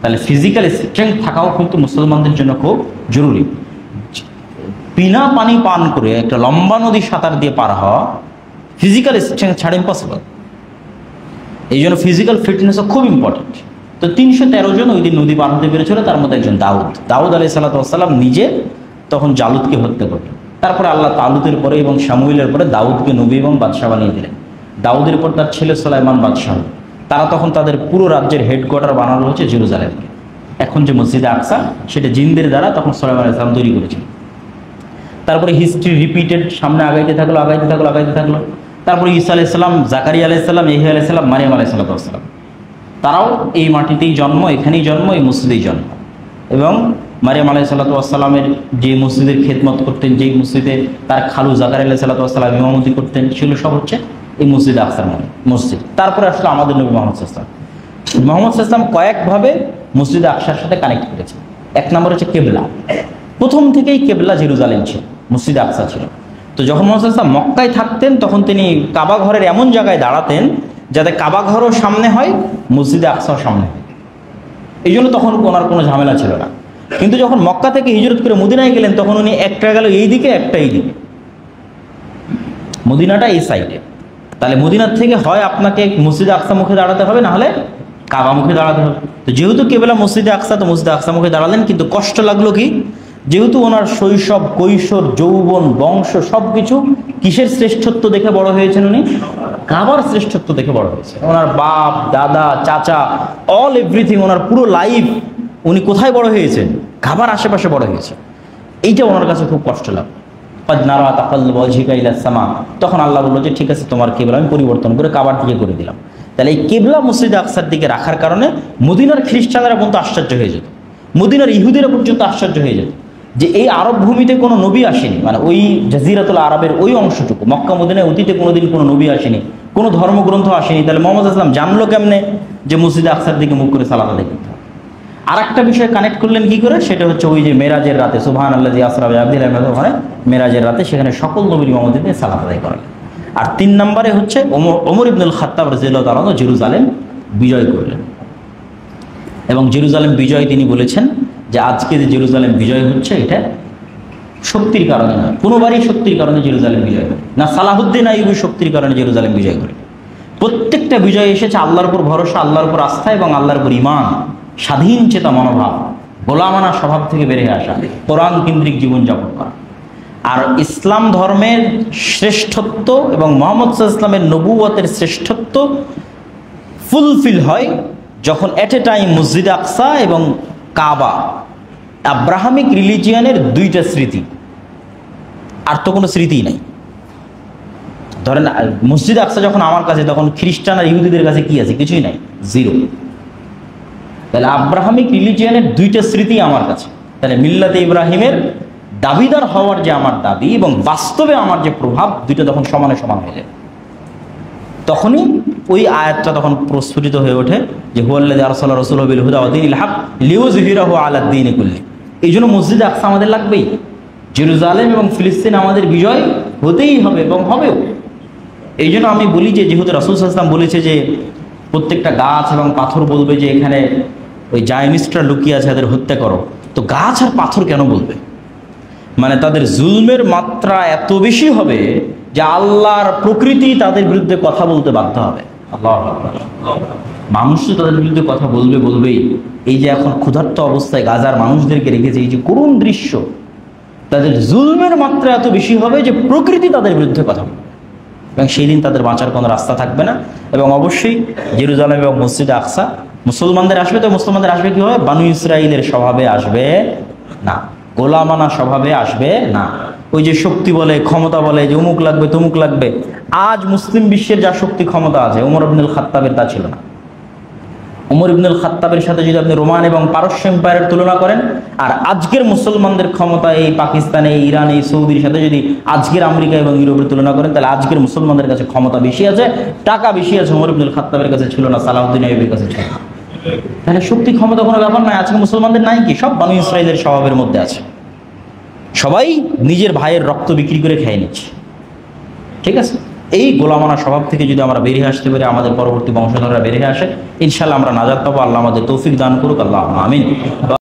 তাহলে ফিজিক্যাল স্ট্রেংথ থাকাও কিন্তু মুসলমানদের জন্য খুব জরুরি। বিনা পানি পান করে একটা লম্বা নদী সাঁতার দিয়ে পার হওয়া ফিজিক্যাল স্ট্রেংথ ছাড়া ইম্পসিবল। এই জন্য ফিজিক্যাল ফিটনেসও খুব ইম্পর্টেন্ট। তো 313 জন ওই দিন নদী পার হতে পেরেছিল, তার মধ্যে একজন দাউদ আলাইহিস সালাম নিজে তখন জালুতকে হত্যা করলেন। তারপরে আল্লাহ তালুতের পরে এবং শামুইলের পরে দাউদকে নবী এবং বাদশাহ বানিয়ে দিলেন। দাউদের পর তার ছেলে সুলাইমান বাদশাহ। তারা তখন তাদের পুরো রাজ্যের হেডকোয়ার্টার বানানো হচ্ছে জেরুজালেমকে। এখন যে মসজিদে আকসা, সেটা জিনদের দ্বারা তখন সুলাইমান আলাইহিস সালাম তৈরি করেছিলেন। তারপরে হিস্ট্রি রিপিটেড, সামনে আগাইতে থাকলো। তারপরে ঈসা আলাইহিস সালাম, জাকারিয়া আলাইহিস সালাম, ইয়াহইয়া আলাইহিস সালাম, মারিয়াম আলাইহিস সালাম, তারাও এই মাটিতেই জন্ম, এখানেই জন্ম, এই মসজিদেই জন্ম। এবং মারিয়াম আলাইহিস সালামের যে মসজিদের খেদমত করতেন, যেই মসজিদে তার খালু জাকারিয়া আলাইহিস সালাম ইমামতি করতেন, সেগুলো সব হচ্ছে এই মসজিদ আকসার মসজিদ। তারপরে আসলে আমাদের নবী মুহাম্মদ সাল্লাল্লাহু আলাইহি ওয়াসাল্লাম কয়েকভাবে মসজিদ আকসার সাথে কানেক্ট করেছে। এক নম্বর হচ্ছে কেবলা। প্রথম থেকেই কেবলা জেরুজালেম ছিল, মসজিদ আকসা ছিল। তো যখন মুহাম্মদ সাল্লাল্লাহু আলাইহি ওয়াসাল্লাম মক্কায় থাকতেন, তখন তিনি কাবা ঘরের এমন জায়গায় দাঁড়াতেন যাতে কাবা ঘরও সামনে হয়, মসজিদে আকসাও সামনে হয়। এই জন্য তখন ওনার কোনো ঝামেলা ছিল না। কিন্তু যখন মক্কা থেকে হিজরত করে মদিনায় গেলেন, তখন উনি একটা গেল এই দিকে, একটা এই দিকে, মদিনাটা এই সাইডে। তাহলে মদিনার থেকে হয় আপনাকে মসজিদে আকসা মুখে দাঁড়াতে হবে, না হলে কাবা মুখে দাঁড়াতে হবে। তো যেহেতু কেবলা মসজিদে আকসা, তো মসজিদে আকসা মুখে দাঁড়ালেন। কিন্তু কষ্ট লাগলো কি, যেহেতু ওনার শৈশব, কৈশোর, যৌবন, বংশ সবকিছু কিসের শ্রেষ্ঠত্ব দেখে বড় হয়েছেন? উনি কাবার শ্রেষ্ঠত্ব দেখে বড় হয়েছে। ওনার বাপ, দাদা, চাচা, অল এভরিথিং, ওনার পুরো লাইফ উনি কোথায় বড় হয়েছেন? কাবার আশেপাশে বড় হয়েছে। এইটা ওনার কাছে খুব কষ্ট লাগলো। তখন আল্লাহ বললো যে ঠিক আছে, তোমার কেবলা আমি পরিবর্তন করে কাবার দিকে করে দিলাম। তাহলে এই কেবলা মসজিদে আকসার দিকে রাখার কারণে মদিনার খ্রিস্টানরা পর্যন্ত আশ্চর্য হয়ে যেত, মদিনার ইহুদিরা পর্যন্ত আশ্চর্য হয়ে যেত যে এই আরব ভূমিতে কোনো নবী আসেনি। মানে ওই জাজিরাতুল আরবের ওই অংশটুকু, মক্কা মদিনায় অতীতে কোনোদিন কোনো নবী আসেনি, কোনো ধর্মগ্রন্থ আসেনি। তাহলে মুহাম্মদ সাল্লাল্লাহু আলাইহি ওয়াসাল্লাম জানলো কেমনে যে মসজিদে আকসার দিকে মুখ করে সালাত আদায় করতে হবে? আর একটা বিষয় কানেক্ট করলেন কি করে, সেটা হচ্ছে ওই যে মেরাজের রাতে, সুবহানাল্লাযী আসরা বিআবদিহি ওখানে মেরাজের রাতে, সেখানে সকল নবীর ইমামতিতে সালাত আদায় করেন। আর 3 নম্বরে হচ্ছে ওমর ইবনুল খাত্তাব রাদিয়াল্লাহু তাআলা জেরুজালেম বিজয় করলেন। এবং জেরুজালেম বিজয় তিনি বলেছেন যে আজকে যে জেরুজালেম বিজয় হচ্ছে, এটা শক্তির কারণে নয়, কোনোবারই শক্তির কারণে জেরুজালেম বিজয় করে না। সালাহুদ্দিন আইয়ুবী শক্তির কারণে জেরুজালেম বিজয় করে। প্রত্যেকটা বিজয় এসেছে আল্লাহর উপর ভরসা, আল্লাহর উপর আস্থা এবং আল্লাহর উপর ঈমান, স্বাধীন চেতা মনোভাব, গোলামানা স্বভাব থেকে বেরিয়ে আসা, কোরআন কেন্দ্রিক জীবনযাপন করা। আর ইসলাম ধর্মের শ্রেষ্ঠত্ব এবং মুহাম্মদ সাল্লাল্লাহু আলাইহি ওয়াসাল্লামের নবুয়তের শ্রেষ্ঠত্ব ফুলফিল হয় যখন এট এ টাইম মসজিদে আকসা এবং কাবা, আব্রাহামিক রিলিজিয়ানের দুইটা স্মৃতি, আর তো কোনো স্মৃতি নাই। ধরেন মসজিদ আকসা যখন আমার কাছে, তখন খ্রিস্টান আর ইহুদিদের কাছে কি আছে? কিছুই নাই, জিরো। তাহলে আব্রাহামিক রিলিজিয়ানের দুইটা স্মৃতি আমার কাছে। তাহলে মিল্লাতে ইব্রাহিমের দাবিদার হওয়ার যে আমার দাবি এবং বাস্তবে আমার যে প্রভাব, দুইটা তখন সমানে সমান হয়ে যায়। তখনই ওই আয়াতটা তখন প্রস্ফুটিত হয়ে ওঠে যে হুয়াল্লাযী আরসালা রাসূলাহু বিল হুদা ওয়া দীনিল হক লিইয়ুযহিরাহু আলা দ্বীনি কুল্লি। এই জন্য মসজিদে আকসা আমাদের লাগবেই। জেরুজালেম এবং ফিলিস্তিন আমাদের বিজয় হতেই হবে এবং হবেও। এই জন্য আমি বলি যে যেহেতু রাসূল সাল্লাল্লাহু আলাইহি ওয়াসাল্লাম বলেছে যে প্রত্যেকটা গাছ এবং পাথর বলবে যে এখানে ওই জায়নিস্টরা লুকিয়ে আছে, তাদের হত্যা করো, তো গাছ আর পাথর কেন বলবে? মানে তাদের জুলমের মাত্রা এত বেশি হবে যে আল্লাহর প্রকৃতি তাদের বিরুদ্ধে কথা বলতে বাধ্য হবে। আল্লাহু আকবার। মানুষ তো তাদের বিরুদ্ধে কথা বলবেই। এই যে এখন ক্ষুধার্ত অবস্থায় গাজার মানুষদেরকে রেখেছে, এই যে করুণ দৃশ্য, তাদের জুলমের মাত্রা এত বেশি হবে যে প্রকৃতি তাদের বিরুদ্ধে কথা বলবে, এবং সেই দিন তাদের বাঁচার কোনো রাস্তা থাকবে না। এবং অবশ্যই জেরুজালেম এবং মসজিদে আকসা মুসলমানদের আসবে, তো মুসলমানদের আসবে কি হবে? বানু ইসরাইলের স্বভাবে আসবে না, গোলামানা স্বভাবে আসবে না। ওই যে শক্তি বলে, ক্ষমতা বলে যে অমুক লাগবে তমুক লাগবে। আজ মুসলিম বিশ্বের যা শক্তি ক্ষমতা আছে, ওমর ইবনুল খাত্তাবের তা ছিল না। ওমর ইবনুল খাত্তাবের সাথে যদি আপনি রোমান এবং পারস্য এম্পায়ারের তুলনা করেন, আর আজকের মুসলমানদের ক্ষমতা এই পাকিস্তানে, ইরানে, সৌদির সাথে যদি আজকের আমেরিকা এবং ইউরোপের তুলনা করেন, তাহলে আজকের মুসলমানদের কাছে ক্ষমতা বেশি আছে, টাকা বেশি আছে। ওমর ইবনুল খাত্তাবের কাছে ছিল না, সালাউদ্দিন আইয়ুবের কাছে ছিল না। তাহলে শক্তি ক্ষমতা কোনো ব্যাপার নয়। আজকে মুসলমানদের নাই কি? সব বানু ইসরাইলের স্বভাবের মধ্যে আছে। সবাই নিজের ভাইয়ের রক্ত বিক্রি করে খেয়ে নিচ্ছে। ঠিক আছে, এই গোলামানা স্বভাব থেকে যদি আমরা বেরিয়ে আসতে পারি, আমাদের পরবর্তী বংশধররা বেরিয়ে আসে, ইনশাআল্লাহ আমরা নাজাত পাবো। আল্লাহ আমাদের তৌফিক দান করুক। আল্লাহ আমিন।